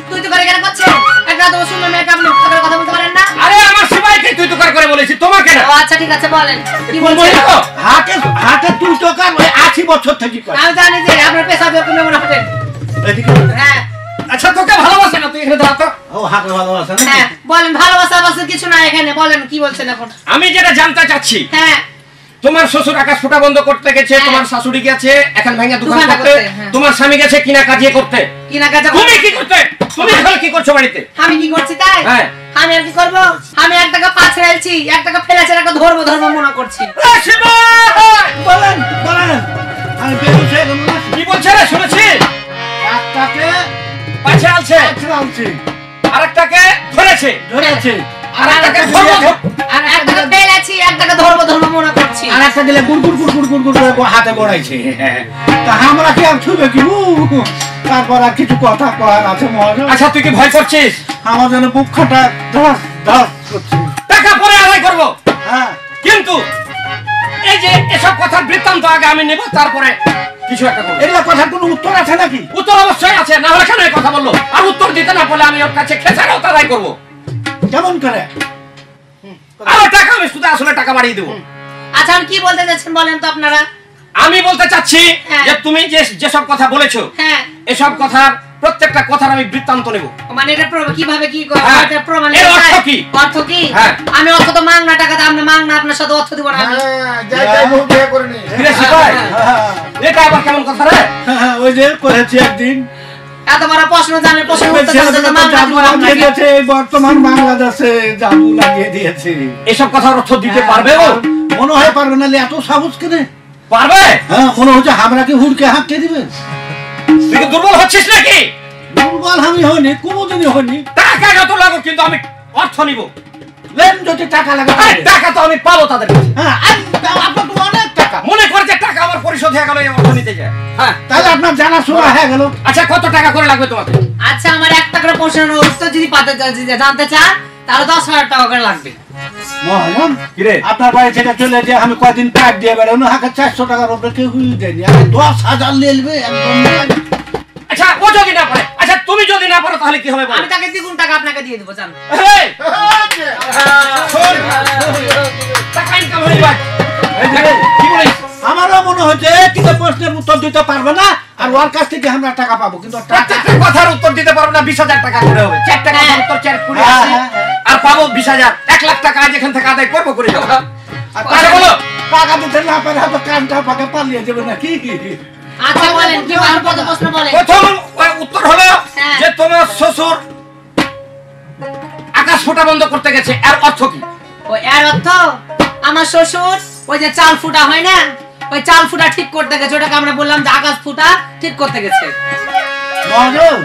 তুই তো করে কেন করছেন? একটা তো সুন্দর মেয়েকে আপনি মুখ করে কথা বলতে পারেন না? আরে আমার সবাইকে তুই তুকার করে বলেছি, তোমাকে না। ও আচ্ছা, ঠিক আছে, বলেন কি বলবো বলছেন? না? হাতে হাতে তুই টাকা ওই 80 বছর থেকে কয়। আমি জানি যে আপনার পেশাব কোনো মনে হতেন। এদিকে হ্যাঁ আচ্ছা, তোকে ভালোবাসে না, তুই এখানে দাঁড়া তো। ও হাতে ভালোবাসা না? হ্যাঁ, বলেন, ভালোবাসা বাসা কিছু না এখানে, বলেন কি বলছেন এখন? আমি যেটা জানতে চাচ্ছি, হ্যাঁ, তোমার শ্বশুর আকাশ ফুটা বন্ধ করতে গেছে, হ্যাঁ। তোমার শাশুড়ি গেছে এখন ভাঙা দোকান দোকানটা করতে, করতে, হ্যাঁ। তোমার স্বামী গেছে কিনা কাজে করতে, কি না কাজ? তুমি কি করতে? তুমি এখন কি করছো বাড়িতে? আমি কি করছি তাই? হ্যাঁ। আমি আর কি করব? আমি 1 টাকা পা ছেড়েছি, 1 টাকা ফেলেছি, একটা ধর্ম মনে করছি। বলেন বলেন। আমি বেরোছি এখন না। কি বলছে রে, শুনেছি? একটাকে পাছে আলছে, আনছি, আরেকটাকে ধরেছে, ধরেছে, আরেকটাকে ধরবো। আর 1 টাকা ফেলেছি, 1 টাকা ধর্ম মনে করছি। আর একটা দিলে গুড় গুড় গুড় গুড় গুড় গুড় করে হাতে গড়াইছে। তা আমরা কি আর ছুবে কি? তারপর আর কিছু কথা করার আছে মহাজন? আচ্ছা, তুই কি ভয় করছিস? আমার যেন বুকটা ধস ধস করছে। টাকা পরে আদায় করবো, হ্যাঁ, কিন্তু এই যে এসব কথার বৃত্তান্ত আগে আমি নেব, তারপরে কিছু একটা করবো। এগুলো কথার কোনো উত্তর আছে নাকি? উত্তর অবশ্যই আছে, না হলে কেন এই কথা বললো? আর উত্তর দিতে না পারলে আমি ওর কাছে খেসারও আদায় করবো। কেমন করে? আর টাকা আমি শুধু আসলে টাকা বাড়িয়ে দেবো। আচ্ছা, আমি কি বলতে যাচ্ছেন বলেন তো আপনারা? আমি বলতে চাচ্ছি হ্যাঁ। যে তুমি যেসব কথা বলেছো, হ্যাঁ, এসব কথার প্রত্যেকটা কথার আমি বৃত্তান্ত নেব। মানে এটা কিভাবে কি করে? হ্যাঁ। এটা প্রমাণ এর অর্থ চাই? কি? অর্থ কি? হ্যাঁ। আমি অর্থ তো মাংনা টাকা দাম না, মাংনা আপনার সাথে অর্থ দিব না আমি। যাই যাই বহু বিয়ে করে নি। ফিরে সিপাই, হ্যাঁ, এটা আবার কেমন কথা রে? হ্যাঁ, ওই যে করেছি একদিন। এত বড় প্রশ্ন জানেন, প্রশ্ন উত্তর জানতে তো মাংনা জাদু দিব না লাগিয়ে আপনাকে। দিয়েছে, বর্তমান বাংলাদেশে জাদু লাগিয়ে দিয়েছে। এসব কথার অর্থ দিতে পারবে ও? মনে হয় পারবে না, এত সাহস কেনে? পারবে? হ্যাঁ, মনে হচ্ছে আমরা কি হুড়কে হাঁকতে দিবে? তুই কি দুর্বল হচ্ছিস নাকি? দুর্বল আমি হইনি, কোনোদিনই হইনি। টাকা যত লাগুক, কিন্তু আমি অর্থ নিব। লেন যদি টাকা লাগে আরে টাকা তো আমি পাবো তাদের কাছে। হ্যাঁ, আপনার তো অনেক টাকা। মনে কর যে টাকা আমার পরিশোধ হয়ে গেল, এই অর্থ নিতে যায়। হ্যাঁ, তাহলে আপনার জানাশোনা হয়ে গেল। আচ্ছা, কত টাকা করে লাগবে তোমাকে? আচ্ছা, আমার একটা করে প্রশ্নের উত্তর যদি জানতে চান তাহলে 10,000 টাকা করে লাগবে। মহাজন, কিরে? আপনার বাড়ি থেকে চলে যে আমি কয়দিন কাট দিয়ে বেড়ানো, হাতে 400 টাকার উপরে কেউ দেয়নি। আমি 10,000 নিয়ে নেবে একদম। আচ্ছা, ও যদি না পারে, আচ্ছা তুমি যদি না পারো, তাহলে কি হবে বলো? আমি তাকে দ্বিগুণ টাকা আপনাকে দিয়ে দেবো, জান। এই, শোন, টাকা ইনকাম হয়ে যাবে। কি বলিস? আমারও মনে হচ্ছে কিন্তু প্রশ্নের উত্তর দিতে পারবে না, আর ওর কাছ থেকে আমরা টাকা পাবো, কিন্তু টাকা প্রত্যেকটা কথার উত্তর দিতে পারবো না, 20,000 টাকা করে হবে। 4টা কথার উত্তর 4 কুড়ি হ্যাঁ, 80, হ্যাঁ, হ্যাঁ। আর পাবো 20,000। 1 লাখ টাকা আজ এখান থেকে আদায় করবো, করে যাবো। আর আচ্ছা, বলো। টাকা দিতে না পারে হয়তো কানটা পাকে পালিয়ে যাবে নাকি? আচ্ছা, বলেন কি আর কত প্রশ্ন বলেন? প্রথম উত্তর হলো হ্যাঁ। যে তোমার শ্বশুর আকাশ ফোঁটা বন্ধ করতে গেছে, এর অর্থ কি? ওই এর অর্থ আমার শ্বশুর ওই যে চাল ফুটা হয় না, ওই চাল ফুটা ঠিক করতে গেছে, ওটাকে আমরা বললাম যে আকাশ ফুটা ঠিক করতে গেছে। মহাজন,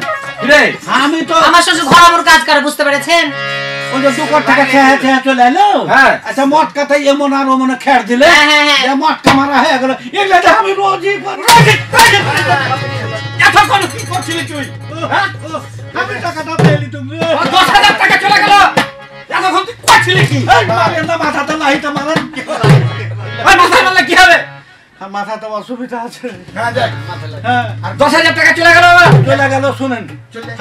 রে, আমি তো আমার শ্বশুর ঘরামুর কাজ করে, বুঝতে পেরেছেন? ওই যে দুপুর থেকে খেয়ে খেয়ে চলে এলো। হ্যাঁ। আচ্ছা, মটকাতে এমন আর ওমন খের দিলে হ্যাঁ, হ্যাঁ, হ্যাঁ। যে মটকা মারা হয়ে গেল। এগুলো তো আমি রোজই করি। এতক্ষণ কি করছিলি তুই? হ্যাঁ? আমি টাকাটা পেলি তুমি। ও 10,000 টাকা চলে গেল, এতক্ষণ তুই করছিলি কি? এই মারেন না, মাথাতে লাহিতে মারেন। ওই মাথায় মারলে কি হবে? আর মাথাতে অসুবিধা আছে। হ্যাঁ যাই মাথা লাগে। হ্যাঁ, আর 10,000 টাকা চলে গেল আবার। চলে গেল। শুনেন,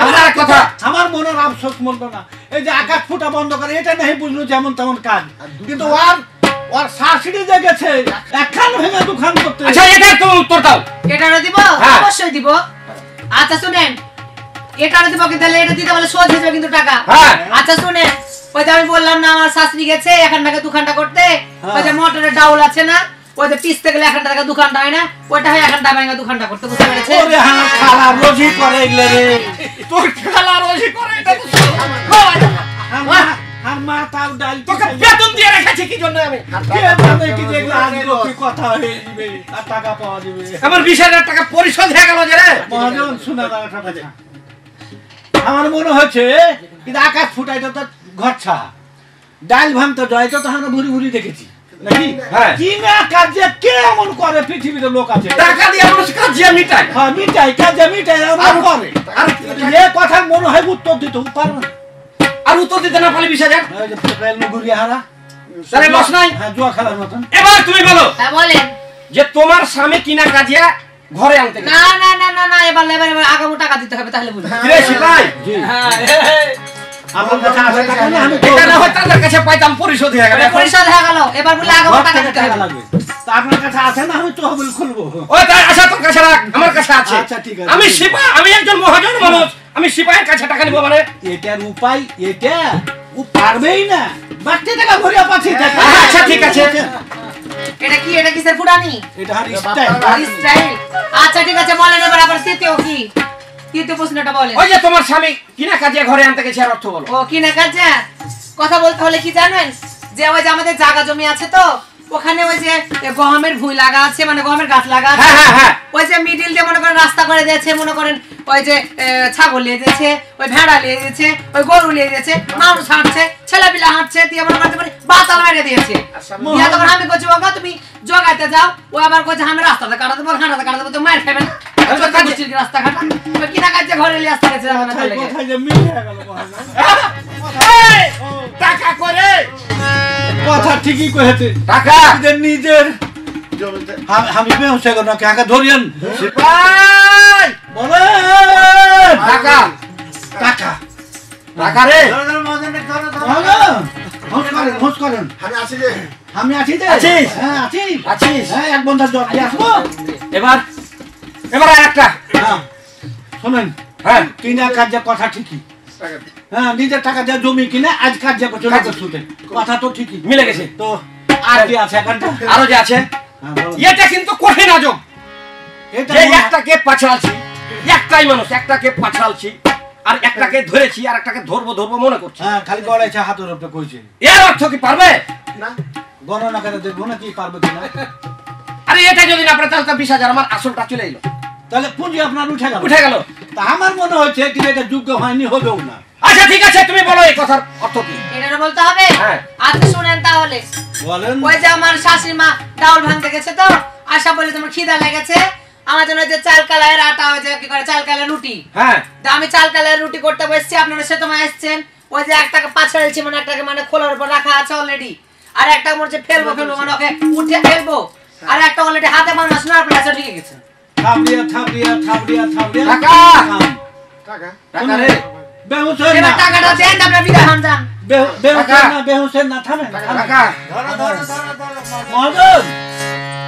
আমার আর কথা, আমার মনের আফসোস বলবো না, এই যে আকাশ ফুটা বন্ধ করে এটা নাই বুঝলো যেমন তেমন কাজ কিন্তু ওর শাশুড়ি যে গেছে একখান ভেঙে দুখান করতে আচ্ছা এটা তুমি উত্তর দাও। এটারও দিব হ্যাঁ। অবশ্যই দিব। আচ্ছা শুনেন এটারও দিব কিন্তু তাহলে এটা দিতে বলে শোধ হিসেবে কিন্তু টাকা। হ্যাঁ। আচ্ছা শুনেন ওই যে আমি বললাম না আমার শাশুড়ি গেছে এখান থেকে দুখানটা করতে ওই যে মোটরের ডাউল আছে না ওই যে পিসতে গেলে এখান থেকে দুখানটা হয় না ওইটা হয় এখানটা ভাঙা দুখানটা করতে বুঝতে পেরেছে? ওরে হ্যাঁ খালা রোজি করে এগুলো রে তোর খেলা রোজি করে এটা তো আর মা তাও ডাল তোকে বেতন দিয়ে রেখেছি কি জন্য আমি? কে জানে কি যে এগুলো আজকে কি কথা হয়ে যাবে আর টাকা পাওয়া যাবে আমার 20,000 টাকা পরিশোধ হয়ে গেল যে রে। মহাজন শোনা দাঁড়াটা বাজে আমার মনে হচ্ছে কিন্তু আকাশ ফুটাইতো তো ঘর ছাড়া ডাল ভাঙতে যাইতো তো আমরা ভুরি ভুরি দেখেছি নাকি হ্যাঁ। কি না কাজে কে এমন করে পৃথিবীতে লোক আছে টাকা দিয়ে মানুষ কাজিয়া মিটায়। হ্যাঁ মিটাই কাজে মিটাই আর করে আর এ কথার মনে হয় উত্তর দিতে পারবে না আর উত্তর দিতে না পারলে 20,000 এই যে ফেল মুগুরি হারা তাহলে লস নাই। হ্যাঁ জুয়া খেলার মতন এবার তুমি বলো হ্যাঁ বলেন। যে তোমার স্বামী কিনা কাজিয়া ঘরে আনতে গেছে। না না না না না এবার আগামী টাকা দিতে হবে তাহলে বুঝুন। রে সিপাই, জি হ্যাঁ, আপনার কাছে আছে টাকা না আমি এটা না হয় তাদের কাছে পাইতাম পরিশোধ হয়ে গেল। এখন পরিশোধ হয়ে গেল এবার বলে আগামী ঘর টাকা থেকে দিতে টাকা হবে। লাগবে তা আপনার কাছে আছে না আমি তহবিল খুলবো ওই তাই আশা তোর কাছে রাখ, আমার কাছে আছে। আচ্ছা, ঠিক আছে। আমি সিপাই, আমি একজন মহাজন মানুষ, আমি সিপাইয়ের কাছে টাকা নিব মানে? এটার উপায় এটা ও পারবেই না বাড়তি টাকা ভরিয়া পাঠিয়ে দেয় আচ্ছা, ঠিক আছে। এটা কিসের ফুটানি? এটা আর স্টাইল স্টাইল। আচ্ছা ঠিক আছে বলেন এবার আবার তৃতীয় কি? তৃতীয় প্রশ্নটা বলেন। ওই যে তোমার স্বামী কিনা কাজিয়া ঘরে আনতে গেছে, আর অর্থ বলো। ও কিনা কাজে কথা বলতে হলে কি জানেন যে ওই যে আমাদের জায়গা জমি আছে তো ওখানে ওই যে গমের ভুঁই লাগা আছে মানে গমের গাছ লাগা আছে। হ্যাঁ, হ্যাঁ, হ্যাঁ। ওই যে মিডিল দিয়ে মনে করেন রাস্তা করে দিয়েছে মনে করেন ওই যে ছাগল নিয়ে দিয়েছে ওই ভেড়া নিয়ে দিয়েছে ওই গরু নিয়ে দিয়েছে মানুষ হাঁটছে ছেলেপিলা হাঁটছে দিয়ে মনে করতে পারি বাতাল মেরে দিয়েছে দিয়া তখন আমি করছি বাবা তুমি জগাইতে যাও ও আবার করছে আমি রাস্তাটা কাটা দেবো ঘাটাতে কাটা দেবো তো মায়ের খাবেন রাস্তা ঘাটা কিনা কাজে ঘরে নিয়ে আসতে গেছে কোথায় যে মিল হয়ে গেল মহাজন। এই, টাকা করে কথা ঠিকই কয়েছে টাকা নিজের আমি ব্যবসা করব না কাকা ধরিয়েন সিপাই, বলেন টাকা টাকা টাকা রে। হোস করেন আমি আছি যে আমি আছি যে আছিস? হ্যাঁ আছি আছিস? হ্যাঁ এক বন্ধা জল দিয়ে আসবো এবার এবার আর একটা। হ্যাঁ শোনেন হ্যাঁ, কিনা কাজে কথা ঠিকই হ্যাঁ নিজের টাকা দিয়ে জমি কিনে আজ কাজে করছো না করছুতে কথা তো ঠিকই মিলে গেছে। তো আর কি আছে এখানটা আরো যে আছে, হ্যাঁ বলো। এটা কিন্তু কঠিন আজব। এটা যে মনে- একটাকে পাছালছি, একটাই মানুষ, একটাকে পাছালছি আর একটাকে ধরেছি আর একটাকে ধরবো ধরবো মনে করছি। হ্যাঁ খালি গড়াইছে হাতের উপরে কইছে এর অর্থ কি পারবে? না গণনা করে দেখবো না কি পারবে কিনা আরে এটা যদি না পারে তাহলে তো 20,000 আমার আসলটা চলে এলো, তাহলে পুঁজি আপনার উঠে গেল উঠে গেল। তা আমার মনে হচ্ছে কি এটা যোগ্য হয়নি হবেও না আচ্ছা ঠিক আছে, তুমি বলো এই কথার অর্থ কি? এটা বলতে হবে হ্যাঁ। আচ্ছা শুনেন তাহলে বলেন ওই যে আমার শাশুড়ি মা ডাউল ভাঙতে গেছে তো আশা বলে তোমার খিদা লেগেছে আমার জন্য যে চাল কালাইয়ের আটা ওই যে কি করে চাল কালাইয়ের রুটি হ্যাঁ, তা আমি চাল কালাইয়ের রুটি করতে বসছি আপনারা সে তোমায় আসছেন ওই যে একটাকে পাছাড়েছি মানে একটাকে মানে খোলার উপর রাখা আছে অলরেডি আর একটা মনে হচ্ছে ফেলবো মানে ওকে উঠে ফেলবো আর একটা অলরেডি হাতে মানুষ না আপনার কাছে ঢুকে গেছে থাবড়িয়া টাকা। টাকা টাকা রে। বেহুসেন না এবার টাকাটা দেন আপনার বিদায় হন যান বেহুসেন না থামেন টাকা। মহাজন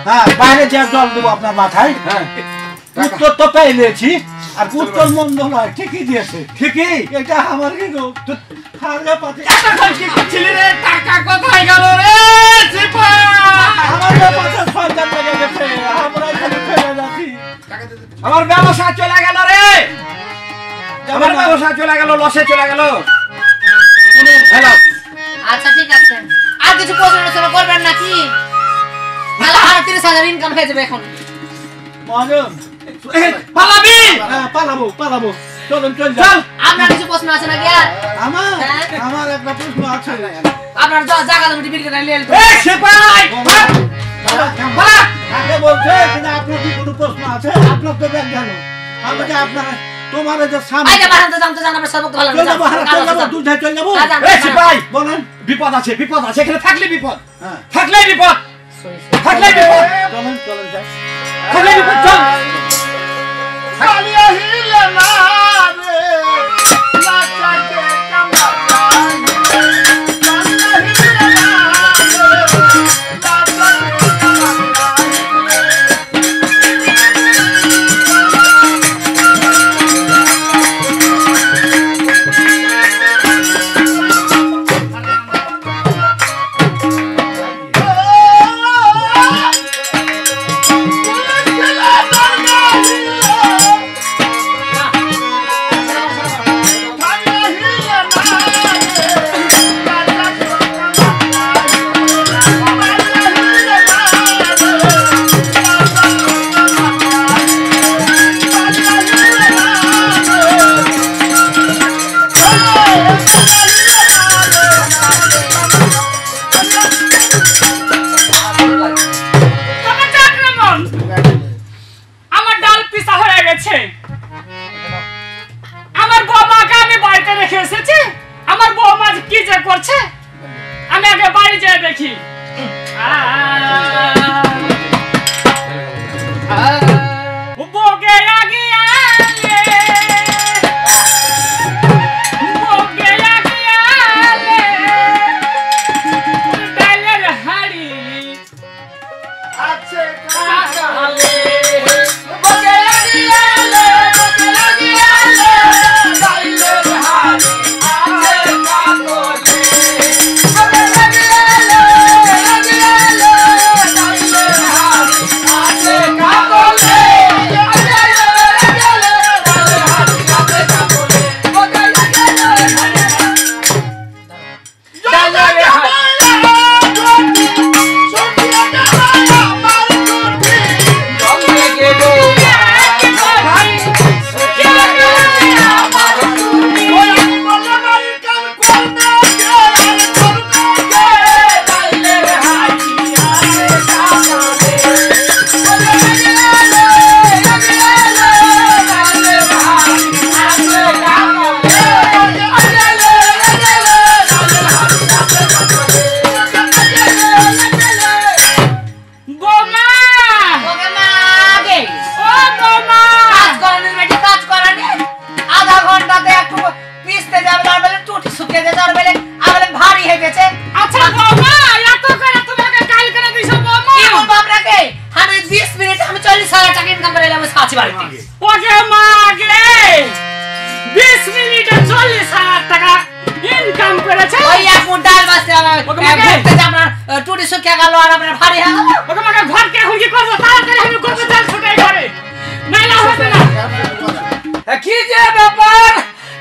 হ্যাঁ বাইরে যে জল দেবো আপনার মাথায় হ্যাঁ, উত্তর তো পেয়েছি আর উত্তর মন্দ নয় ঠিকই দিয়েছে ঠিকই। এটা আমার কি গো হারগে পাতে এতক্ষণ কি করছিলি রে? টাকা কোথায় গেল রে সিপাই? আমার পাতে সরকার লেগে গেছে আমরা এখানে ফেলে যাচ্ছি টাকা দিতে আমার ব্যবসা চলে গেল রে, আমার যাবেন না? ব্যবসা চলে গেল, লসে চলে গেল। হ্যালো, আচ্ছা ঠিক আছে আর কিছু প্রশ্ন করবেন নাকি তাহলে আর 30,000 ইনকাম হয়ে যাবে এখন মহাজন পালাবি? হ্যাঁ পালাবো চলুন চল চল। আপনার কিছু প্রশ্ন আছে নাকি আর আমার হ্যাঁ? আমার একটা প্রশ্ন আছে আপনার জায়গা জমি বিক্রি করে নিয়ে এ সিপাই, পালা। আগে বলছে কিন্তু আপনার কি কোনো প্রশ্ন আছে আপনার তো ব্যাগ গেল আমাকে আপনার তোমার যে সামনে আইটা বাহানতে জানতে জান আমরা সর্বত ভালো চল যাবো দুধে চল যাবো এ সিপাই, বলেন বিপদ আছে, বিপদ আছে, এখানে থাকলে বিপদ, হ্যাঁ থাকলে বিপদ, থাকলে বিপদ, চলেন যাই থাকলে বিপদ, চল। কালিয়া হিলে না রে লাচাকে কামড়া আছে কাকালে বকে লাগিয়ালে গাইলের হাড়ি আছে কাকলে বকে লাগিয়ালে গাইলের হাড়ি আছে কাকলে কি যে ব্যাপার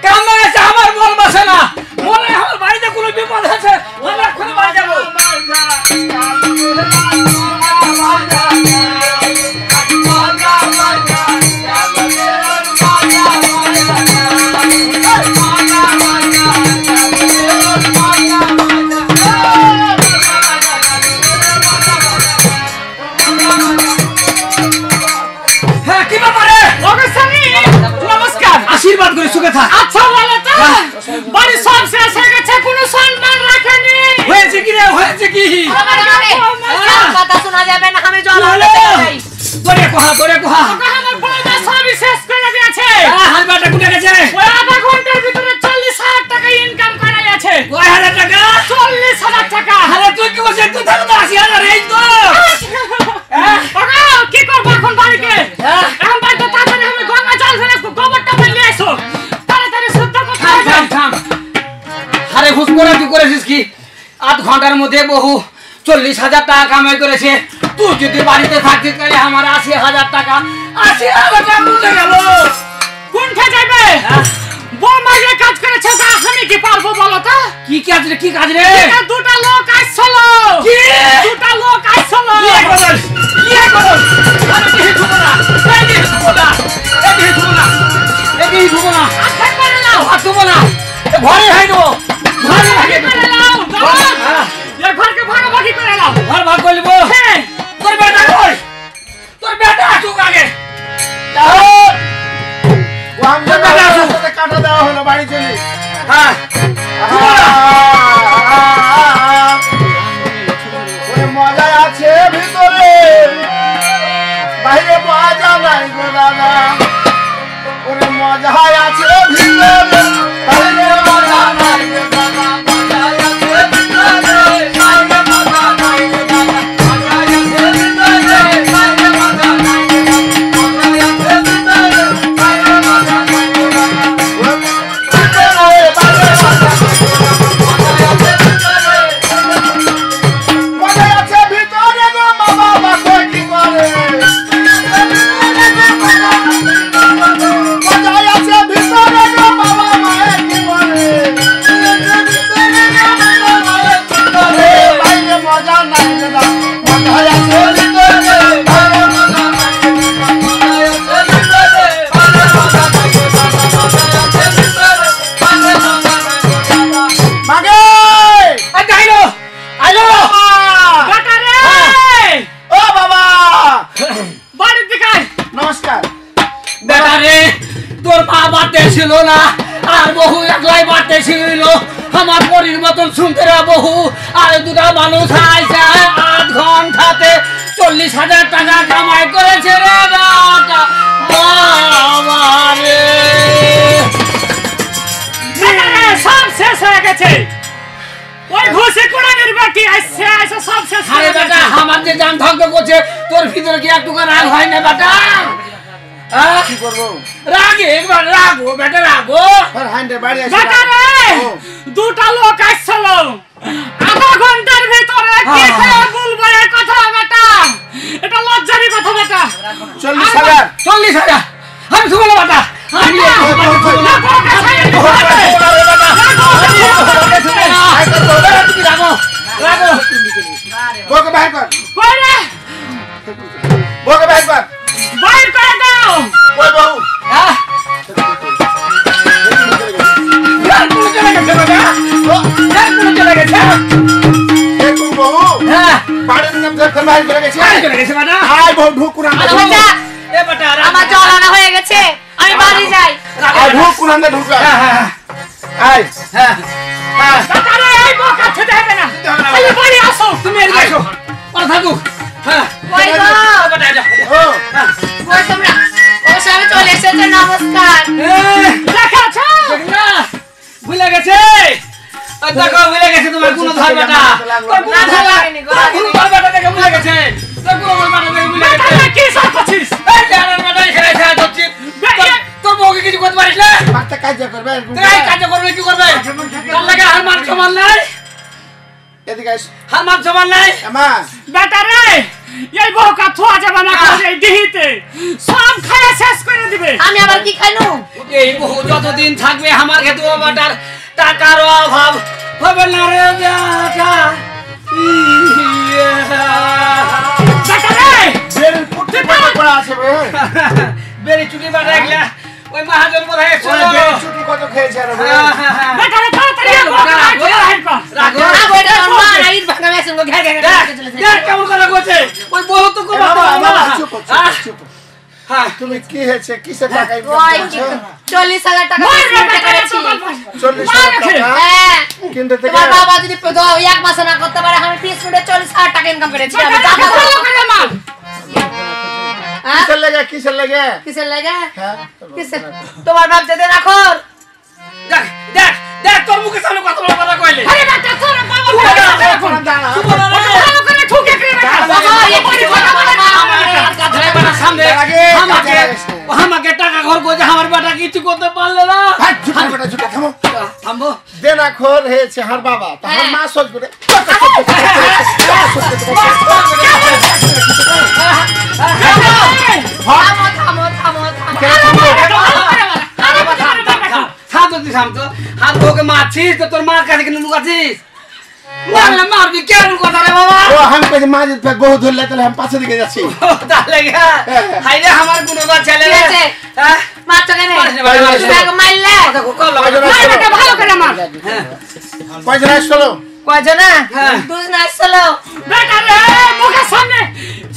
কামে আছে আমার বল বসে না মনে আমার বাড়িতে কোনো বিপদ আছে আমি এখন বাড়ি যাবো আশীর্বাদ করে সুখে থাক। আচ্ছা বলো তো বাড়ি সব শেষ হয়ে গেছে, কোনো সম্মান রাখেনি। হয়েছে কি রে হয়েছে কি কথা শোনা যাবে না, আমি জল তোরে কোহা আমার বউটা সবই শেষ করে দিয়েছে। হালবাটা কোথায় গেছে? ওই আধা ঘন্টার ভিতরে 40,000 টাকা ইনকাম করা গেছে। কয় হাজার টাকা? 40,000 টাকা। আরে তুই কি বলছিস? তুই তাহলে তো 80,000 এই তো কি করবো এখন বাড়িতে? এখন বাড়িতে তাড়াতাড়ি আমি গঙ্গা জল ফেলে গোবরটা ফেলে এসো, তাড়াতাড়ি শুদ্ধ করতে হবে। থাম আরে হুস করে তুই করেছিস কি? আধ ঘন্টার মধ্যে বহু 40,000 টাকা কামাই করেছে। তুই যদি বাড়িতে থাকতিস তাহলে আমার 80,000 টাকা 80,000 টাকা উঠে গেল। কোনটা যাবে? বৌমা যে কাজ করেছে তা আমি কি পারবো বলো তো? কি কাজ রে? কি কাজ রে? এটা দুটা লোক আসছিল। কি? দুটা লোক আসছিল। কি করছ? আমি কি ঢুকবো না? এই দিকে ঢুকবো না। আচ্ছা করে নাও। ঘরে হাই দেবো। ঘরে ভাগে করে নাও। এই ঘরকে ভাগাভাগি করে নাও। ঘর ভাগ করে নেবো। হ্যাঁ। তোর বেটা আসুক আগে। কাটা দেওয়া হলো বাড়ি চলে। হ্যাঁ মজা আছে ভিতরে, বাইরে মজা নাই গো দাদা। ওরে মজা আছে ভিতরে, বাইরে মজা নাই গো দাদা। মজা আছে ভিতরে, বাইরে মজা নাই গো দাদা। মজা আছে ভিতরে, বাইরে মজা নাই গো দাদা। মজা আছে ভিতরে, বাইরে মজা নাই গো দাদা। মজা আছে ভিতরে গো বাবা, বাবা কি করে? মজা আছে ভিতরে গো বাবা, মায়ে কি করে? বাইরে মজা নাই গো দাদা। মজা আছে ভিতরে, বাইরে মজা নাই গো দাদা। মজা আছে ভিতরে, বাইরে মজা নাই গো দাদা। মজা আছে ভিতরে, বাইরে মজা নাই গো দাদা। মাগে আইলো বেটা রে। ও বাবা, বাড়ির দিকে আয়। নমস্কার। বেটা রে, তোর মা বাড়তে ছিল না আর বহু একলাই বাড়তে ছিল। আমার পরির মতন শুনতে রে বহু আর দুটা মানুষ আইসা আধ ঘন্টাতে 40,000 টাকা কামাই করেছে রে বাবা। বাবা রে বেটা রে, সব শেষ হয়ে গেছে। ওই ঘুষি কোড়ানির বেটি আসছে এসে সব শেষ আরে করে বেটা দিয়েছে। আমার যে জান ধক করছে তোর ভিতরে কি একটু রাগ হয় না বেটা কি করবো রাগে একবার রাগো বেটা রাগো আর হান্ডে বাড়ি আসে বেটা রে দুটা লোক আসছিল আধা ঘন্টার ভিতরে কি খেয়ে বলবো এই কথা বেটা এটা লজ্জারই কথা বেটা 40,000 40,000 আমি শুনলাম বেটা আমি তুমি রাগো রাগো বউকে বাইর কর কই রে বউকে বাইর কর বাইর করে দাও ওই বউ হ্যাঁ চলে গেছে বেটা চলে গেছে দেখুন বউ হ্যাঁ বাড়ির নাম ধরে বাইর করে গেছে চলে গেছে বেটা আয় বউ ঢুকুন আচ্ছা, বাচ্চা, এ বেটা আমার জল আনা হয়ে গেছে আমি বাড়ি যাই আয় ঢুকুন আন্দে ঢুক আয় হ্যাঁ হ্যাঁ বেটা রে এই বোকা খেতে হবে না খালি বাড়ি আসো তুমি এদিকে এসো ওরা থাকুক হ্যাঁ কই গো বেটা যা ও কই তোমরা ও সবাই চলে এসেছে নমস্কার দেখাছো না ভুলে গেছে ওই দেখো ভুলে গেছে তোমার কোনো ধর বেটা তোর কোনো ধর লাগেনি গো, কোনো ধর বেটা দেখে ভুলে গেছে তোর কোনো ধর বেটা দেখে ভুলে বেটা গেছে রে কি সব করছিস এই জানার বেটা এখানে এসে ধরছিস তোর বউকে কিছু করতে পারিস না মারতে কাজ করবে তুই এই কাজ করবে কি করবে তোর লাগে হার মান সমান নাই এদিকে আস হার মান সমান নাই আমা বেটা রে এই বোকা থোয়া যাবে না খালি এই দিহিতে সব খায় শেষ করে দিবে আমি আবার কি খাইনু এই বহু যতদিন থাকবে আমার খেতে বাটার টাকার অভাব হবে না রে বেটা বেটা রে বের করতে পারবে পড়া আছে বে বেরি চুটি বাটা একলা ওই মহাজন বোধহয় ওই চলো বের ছুটি কত খেয়েছে আর বে বেটা রে তাড়াতাড়ি এই বোকা বাইর কর রাগো রাগো এটা মা রাইট ভাঙা মেশিন গো ঘে ঘে ঘে চলেছে দেখ কেমন কথা কইছে ওই বহু তো কোন বাবা চুপ চুপ হ্যাঁ তুমি কি হয়েছে কিসের টাকা ওই কি 40,000 টাকা মার পেমেন্ট বেটা রে করেছি 40,000 টাকা হ্যাঁ কিন্তু থেকে তোমার বাবা যদি এক মাসে না করতে পারে আমি 30 মিনিটে 40,000 টাকা ইনকাম করেছি আমি টাকা ভালো করে মার হ্যাঁ কিসের লাগে কিসের লাগে হ্যাঁ কিসের তোমার বাপ যেতে রাখো দেখ দেখ দেখ তোর মুখে সামনে কত বড় কথা কইলে আরে বেটা তোর বাবা ভালো করে ঠুকে করে রাখ বাবা এই বড়ি কথা বলে না সামনে আগে আমাকে টাকা ঘর কইছে আমার বেটা কিছু করতে পারলে না হাত ঝুটা বেটা ঝুটা থামো থামবো দেনা খোর হয়েছে হার বাবা তাহার মা সজ করে থামো থামো থামো হাত বউকে মারছিস তো তোর মার কাছে কিন্তু লুকাছিস মারলে মারবি কেন কথা রে বাবা ও আমি কইছি মা যদি বহু ধরলে তাহলে আমি পাশে দিকে যাচ্ছি তাহলে হাইরে আমার গুণবা ছেলে রে আছে? হ্যাঁ মারছো কেন তুমি আগে মারলে ভালো করে মার কয়জন আসলো কয়জন হ্যাঁ। দুজন আসছিল বেটা রে মুখের সামনে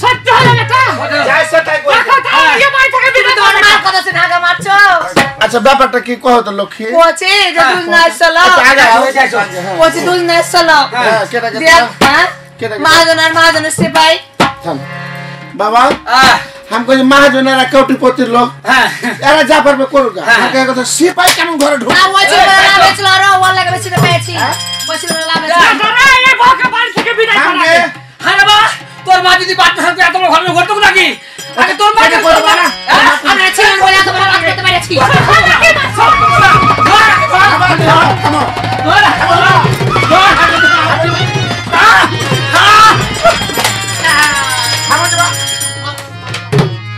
সত্যি হলো বেটা যাইছে তাই কই দেখো তো এই বাড়ি থেকে তুমি বিদায় তোমার করে মার কথা শুনে আগে মারছো আচ্ছা ব্যাপারটা কি কহ তো লক্ষ্মী কোচে যে দুজন আসছিল আচ্ছা, আগে আও। কোচে দুজন আসছিল হ্যাঁ কেটা কেটা দেখ হ্যাঁ কেটা মহাজন আর মহাজনের সিপাই থাম বাবা আহ, हम कहे महाजनेरा कोटिपति लोग হ্যাঁ এরা যা পারবে করুক হ্যাঁ। আমাকে কথা সিপাই কেন ঘরে ঢুক আর ওই ছিল না বেছিল আর ওর লাগে বেশি পেয়েছি ওই ছিল না বেছিল বেটা রে এই বাড়ি বাড়ি থেকে বিদায় করে সামনে আরে বাবা তোর মা যদি বাচ্চা থাকতো এত বড় ঘরে ঘরতো নাকি আগে তোর মা এটা করবো না। আমরা ছিলাম বলে এত বড় কাজ করতে পেরেছি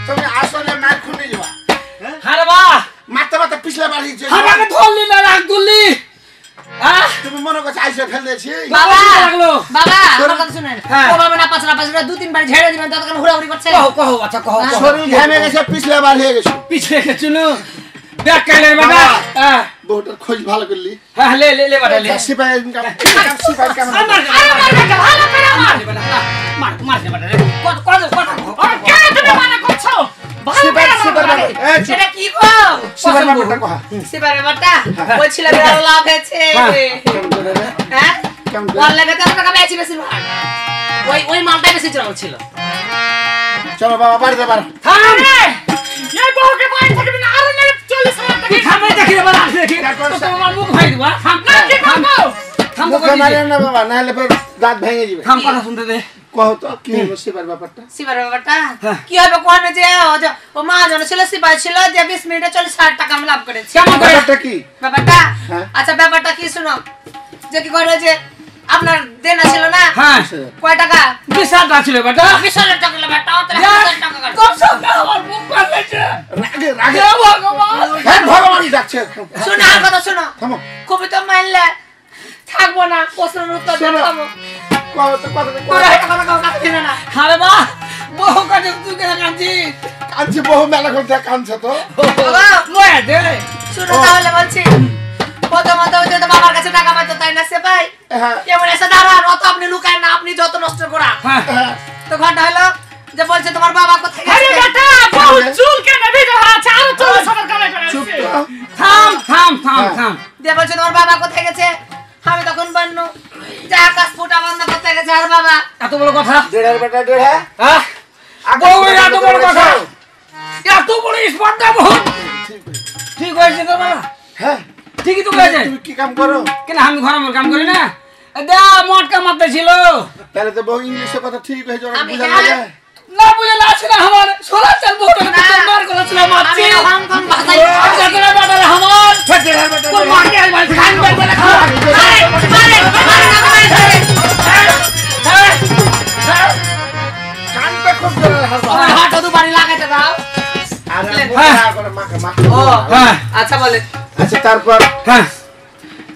তুমি আসলে মার খুলে যাবা আরে বাবা মারতে মারতে পিছলে বাড়ি যে আমাকে ধরলি না রাগ তুললি হ্যাঁ তুমি মনে করছো আইসে ফেল দিয়েছি বাবা লাগলো বাবা আমার কথা শুনেন হ্যাঁ। ও বাবা না পাঁচরা দু তিনবার ঝেড়ে দিবেন ততক্ষণ হুড়াহুড়ি করছে কহো কহো আচ্ছা কহো কহো। শরীর ঘামে গেছে পিছলে বাড়ি হয়ে গেছে পিছলে গেছিল দেখ কাইলে বাবা বাবা। হ্যাঁ বহুটার খোঁজ ভালো করলি হ্যাঁ লে লে লে বাবা লে সিপাই সিপাই কেমন মার মার বেটা ভালো করে মার মার মার বেটা রে কত কত কত কেন তুমি মানা করছো ভালো সিপাই করে সিপাই মার সেটা কি গো সিপাই ব্যাপারটা কহা সিপারে বাটা বলছিল বিড়াল লাভ হয়েছে কেমন করে রে? হ্যাঁ কেমন করে? ওর লাগে 10 টাকা বেশি বেশি ভাগ ওই মালটাই বেশি চলছিল চলো বাবা বাড়িতে পারো থাম রে এই বউকে বাড়ি থেকে বিনা আর না 40,000 টাকা তুই থামে দেখি রে বাবা দেখি তো তোমার মুখ ভাই দিবা থাম না কি করবো থাম তো মুখে মারিও না বাবা নাহলে ফের দাঁত ভেঙে যাবে থাম কথা শুনতে দে কহ তো কি হলো সেবার ব্যাপারটা সিপার ব্যাপারটা কি হবে কোন যে ও মা জন ছিল সিপাই ছিল যে 20 মিনিটে 40,000 টাকা আমি লাভ করেছি কেমন করে ব্যাপারটা কি ব্যাপারটা হ্যাঁ। আচ্ছা ব্যাপারটা কি শুনো যে কি করে যে আপনার দেনা ছিল না হ্যাঁ কয় টাকা বিশাল ছিল বেটা 20,000 টাকা বেটা তাহলে 1,000 টাকা কাট তোর সঙ্গে আমার মুখ পাল্টেছে রাগে রাগে হে ভগবান হ্যাঁ ভগবানই ডাকছে শুনো আর কথা শুনো থামো খুবই তো মানলে থাকবো না প্রশ্নের উত্তর শোনো। দেবো কহ তো কথা তোরা একটা কথা কাছে দিবে না আরে বা বহু কাজে তুই কেন কাঁদছিস কাঁদছে বহু মেলা করতে কাঁদছে তো বাবা লয়ে দে শুনো তাহলে বলছি প্রথমত ওই যে তো বাবার কাছে টাকা পাইতো তাই না সে ভাই হ্যাঁ কেমন এসে দাঁড়ান অত আপনি লুকায় না আপনি যত নষ্ট করা হ্যাঁ হ্যাঁ তো ঘটনা হলো যে বলছে তোমার বাবা কোথায় আরে গেছে বেটা বহু চুল কেন ভিজে আছে আর চুল সবার কানে চুপ ফেলেছে তো থাম থাম থাম থাম দিয়ে বলছে তোমার বাবা কোথায় গেছে আমি তখন বলনু যে আকাশ ফুটা বন্ধ করতে গেছে আর বাবা এত বড় কথা দেড়ের বেটা দেড় হ্যাঁ বউয়ের এত বড় কথা এত বড় স্পর্ধা বহুত ঠিক হয়েছে তো বাবা হ্যাঁ ঠিকই তো হয়েছে তুমি কি কাম করো কেন আমি ঘর আমার কাম করি না দে মটকা মারতে ছিল তাহলে তো বহু ইংলিশে কথা ঠিক হয়েছে ওরা আমি বুঝা হ্যাঁ। যায় না বুঝে লাগছে না আমার সোলা চাল বহুত মার করে ছিল মারছি আমি হংকং ভাষায় জাতরা বাটারে আমার দেড়ের বেটা তোর মাকে আই মার খান বেটা খা মারে মারে মারে না মারে কানটা খুব জোরে হাসবা আমার হাত তো বাড়ি লাগাইতে দাও আরে হ্যাঁ। মুখে করে মাকে মা ও হ্যাঁ আচ্ছা বলে আচ্ছা তারপর হ্যাঁ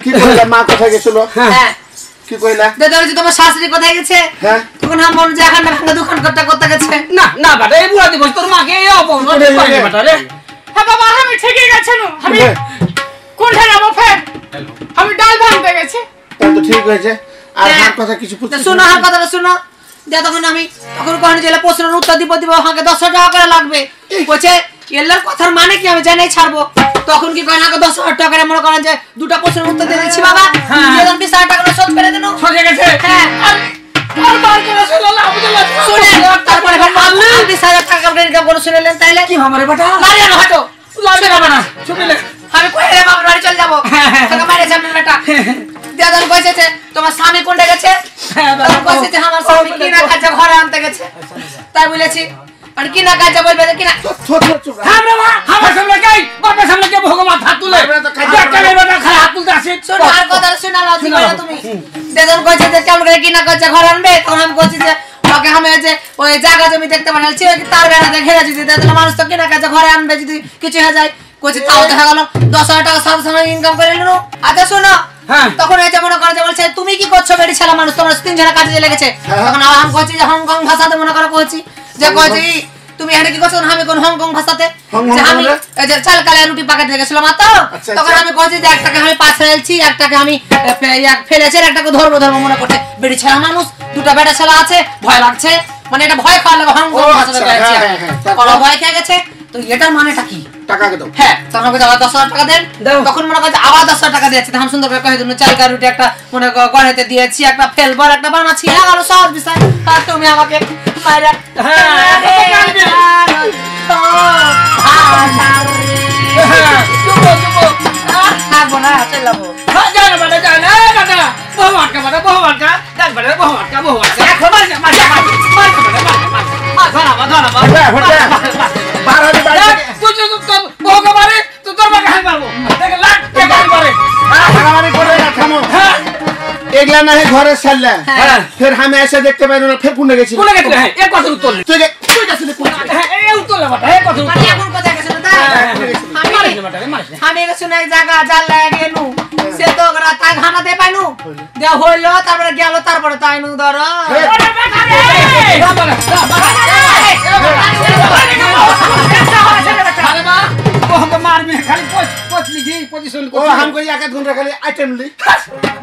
কি কইলা মা কোথায় গেছিল হ্যাঁ কি কইলা দাদা বলছে তোমার শাশুড়ি কোথায় গেছে হ্যাঁ তখন আমি বলছি এখানে ভাঙা দোকান করতে করতে গেছে না না বাটা এই বুড়া দিবস তোর মাকে এই অপমান করে বাটা রে হ্যাঁ বাবা আমি ঠিকই গেছেন আমি হ্যাঁ। কোনটা যাবো ফের আমি ডাল ভাঙতে গেছি তাহলে তো ঠিক হয়েছে আর হ্যাঁ। আর কথা কিছু তো পুছিস শোনো আমার কথাটা শোনো যে তখন আমি তখন কোন জেলা প্রশ্নের উত্তর দিব আমাকে 10 টাকা করে লাগবে বলছে এল্লার কথার মানে কি আমি জানাই ছাড়বো তখন কি কয় না 10,000 টাকা করে মনে করেন যে দুটো প্রশ্নের উত্তর দিয়ে দিচ্ছি বাবা হ্যাঁ। 20,000 টাকা করে শোধ করে দেন সরে গেছে হ্যাঁ আর বার করে ছিল না বুঝলা শুনে তারপরে 20,000 টাকা করে ইনকাম করে শুনেলেন তাইলে কি আমারে বাটা মারিয়া না হাঁটো লাগে না বাটা শুনিলে আমি কই রে বাবার বাড়ি চলে যাবো টাকা মারে যাবেন বেটা দাদা কইছে যে তোমার স্বামী কোনটা গেছে তখন কইছে যে আমার স্বামী কি না কাজে ঘরে আনতে গেছে তাই বলেছি আর কি না কাজে বলবে যে কি না চুপ আমরা মা আমার সামনে গাই বাপের সামনে কে ভগবান হাত তুলে আমরা তো কাজ একটা বাটা খায় হাত তুলতে আসে শোনো আর কথা শোনা লজি করে তুমি দাদা কইছে যে কেমন করে কি না কাজে ঘরে আনবে তখন আমি কইছি যে ওকে আমি যে ওই জায়গা জমি দেখতে বানালছি ওই তার বেড়া দেখে যদি দাদা মানুষ তো কি না কাজে ঘরে আনবে যদি কিছু হয়ে যায় কইছে তাও দেখা গেল 10,000 টাকা সব সময় ইনকাম করে নিলো আচ্ছা শোনো হ্যাঁ। তখন এই যে মনে করে যে বলছে তুমি কি করছো বেড়ি ছেলে মানুষ তোমার 3 জনের কাজে লেগেছে তখন আমি কইছি যে হংকং ভাষাতে মনে করে কইছি যে কইছি তুমি এখানে কি করছো আমি কোন হংকং ভাষাতে হংকং যে আমি মানে? এই যে চাল কালে রুটি পাকাতে গেছিলাম মাত্র আচ্ছা, তখন আচ্ছা। আমি কইছি যে একটাকে আমি পাশ ফেলছি একটাকে আমি ফেলেছি আর একটাকে ধরবো মনে করতে বেড়ি ছেলে মানুষ দুটো বেটা ছেলে আছে ভয় লাগছে মানে এটা ভয় খাওয়া লাগে হংকং ও, ভাষাতে আচ্ছা, কইছি হ্যাঁ, হ্যাঁ, তারপর? ওরা ভয় খেয়ে গেছে তো এটার মানেটা কি টাকা কে দাও হ্যাঁ তখন আমাকে আবার 10,000 টাকা দেন দাও। তখন মনে করছে আবার 10,000 টাকা দিয়েছে তখন সুন্দর করে কয়ে দিন চাল কা রুটি একটা মনে গড়াইতে দিয়েছি একটা ফেলবার একটা বানাচ্ছি এগারো সহজ বিষয় আর তুমি আমাকে মাইরা থাকবো না চলে যাবো জানা বাটা জানা বাটা বহু আটকা বাটা বহু আটকা ডাক বাটা বহু আটকা এখন মার মার মার ধরা বাড়াবে বাড়ি তুই তো বহুকে মারে তুই তোর বাকে হাই মারবো দেখে লাখ টাকা মারে বাড়াবাড়ি করে না থামো হ্যাঁ এগলা না হে ঘরে ছাড়লা হ্যাঁ ফের আমি এসে দেখতে পাই না ফের কোনে গেছিল কোনে গেছিল হ্যাঁ এক কথা উত্তর তুই গেছিলি কোনে হ্যাঁ এই উত্তর বাটা এই কথা মানে এখন কোথায় গেছো না মারিস বাটা মারিস আমি গেছো না এক জায়গা জাল লাগে নু সে তো ওরা তাই খানা দে পাইনু যে হইলো তারপরে গেল তারপরে তাইনু ধরো ওরে বেটা রে আরে মা বহুকে মারবি খালি পচলি পজিশন ও हमको एक घंटा खाली आइटम ली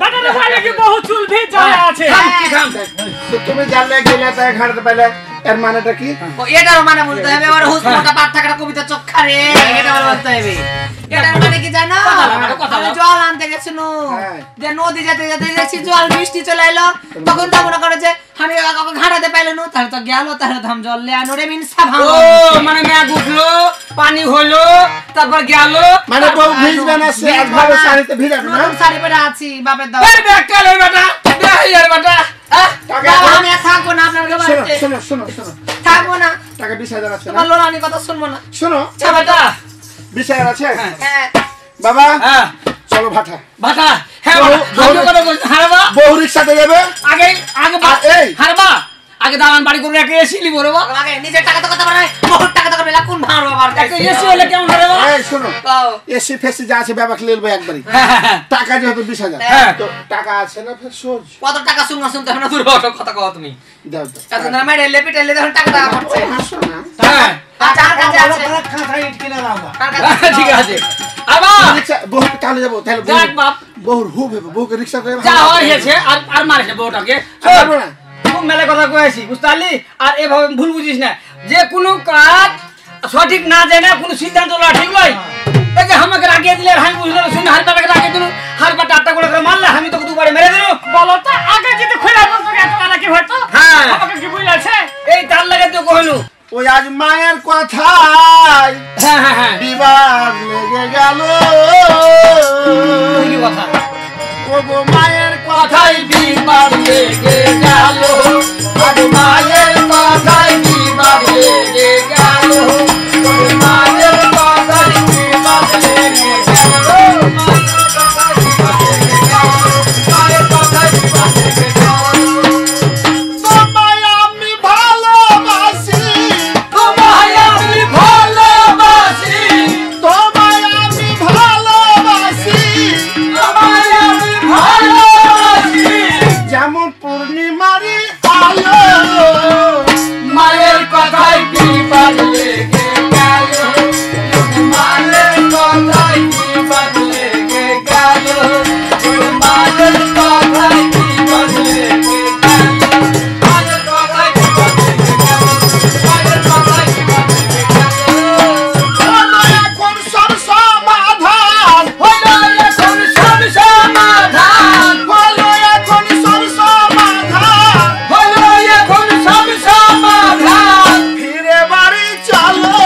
বেটা রে বলে কি বহু চুল ভিজে আছে तो तुम्हें जान ले गेला ता घर से पहले এর মানেটা কি এটার মানে বলতে হবে ওর হুসমটা পাট থাকাটা কবিতা চোখা রে এটা বলতে হবে এটার মানে কি জানো আমি জল আনতে গেছিল যে নদী যেতে যেতে দেখছি জল বৃষ্টি চলে এলো তখন তো মনে করে যে আমি ঘাটাতে পাইলো না তাহলে তো গেল তাহলে ধাম জল লে আনো রে মিন সাভাম ও মানে মেঘ উঠলো পানি হলো তারপর গেল মানে বউ ভিজবে না সে একভাবে শাড়িতে ভিজাবে না নরম শাড়ি পরে আছি বাপের দাও এই ব্যাগ কালে বেটা এই আর বেটা টাকা বাবা, আছে? আমি আর থাকবো না আপনার শোনো বাড়িতে শোনো শোনো শোনো থাকবো না টাকা 20,000 আছে না তোমার লোলানি কথা শুনবো না শোনো এই বেটা 20,000 আছে হ্যাঁ বাবা হ্যাঁ চলো ভাটা বাটা হ্যাঁ বহু- ভালো করে বল হারবা বহু রিক্সাতে যাবে আগে আগে আর এই হারবা আগে দালান বাড়ি করে একটা এসি লিবো রে বা আগে নিজের টাকা তো কথা বলে বহুত টাকা তো করে কোন ভাড় বাবার একটা এসি হলে কেমন হবে বা এই শোনো এসি ফেসি যা আছে বাবা খেলে নেবো একবারই হ্যাঁ টাকা যেহেতু 20,000 হ্যাঁ। তো টাকা আছে না ফের সোজ কত টাকা শুনবো শুনতে হবে না দূর হটো কথা কও তুমি দাও দাও এত না মেরে লেপি টেলে দেখুন টাকা টাকা করছে হাসো না হ্যাঁ আচ্ছা আর কাছে আছে খাতা ইট কিনে দাও না। আর কাছে ঠিক আছে আবার রিক্সা বহু তাহলে যাবো তাহলে যাক বাপ বহুর হু ভেবে বহুকে রিক্সা করে যা হয়েছে আর আর মারিস বউটাকে যাবো না খুব মেলা কথা কয়েছি বুঝতে পারলি আর এভাবে ভুল বুঝিস না যে কোনো কাজ সঠিক না যায় না কোনো সিদ্ধান্ত নেওয়া ঠিক নয় এই যে আমাকে রাখিয়ে দিলে আমি বুঝলাম শুনে হারপাটাকে রাখিয়ে দিল হারপাটা আটটা করে মারলে আমি তোকে দুবারে মেরে দিল বলো তো আগে যদি খোলা বলতো এত টাকা কি হতো হ্যাঁ আমাকে কি বলেছে এই তার লাগে তো কহলু ওই আজ মায়ের কথায় হ্যাঁ হ্যাঁ হ্যাঁ বিবাদ লেগে গেল কি কথা ও গো মায়ের কথাই বিবাদ লেগে গেল আর মায়ের কথাই বিবাদ লেগে গেল মায়ের কথাই বিবাদ লেগে গেল মায়ের কথাই বিবাদ লেগে গেল তোমায় আমি ভালোবাসি তোমায় আমি ভালোবাসি তোমায় আমি ভালোবাসি তোমায় আমি ভালোবাসি যেমন পূর্ণিমারি আলো মায়ের কথাই বিবাদ লেগে গেল মায়ের কথাই বিবাদ লেগে গেল মায়ের কথাই বিবাদ লেগে গেল মায়ের কথাই বিবাদ লেগে গেল মায়ের কথাই বিবাদ লেগে গেল হলো এখন সব সমাধান হলো এখন সব সমাধান হলো এখন সব সমাধান হলো এখন সব সমাধান ফিরে বাড়ি চলো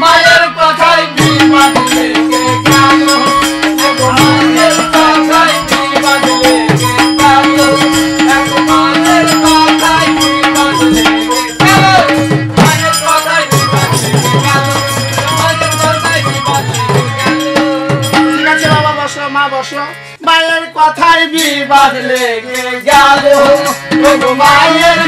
মায়ের কথাই বিবাদ লেগে গেল মায়ের কথাই বিবাদ লেগে গেল মায়ের কথাই বিবাদ লেগে গেল মায়ের কথাই বিবাদ লেগে গেল মায়ের কথাই বিবাদ লেগে গেল ঠিক আছে বাবা বসো মা বসো মায়ের কথায় বিবাদ লেগে গেল মায়ের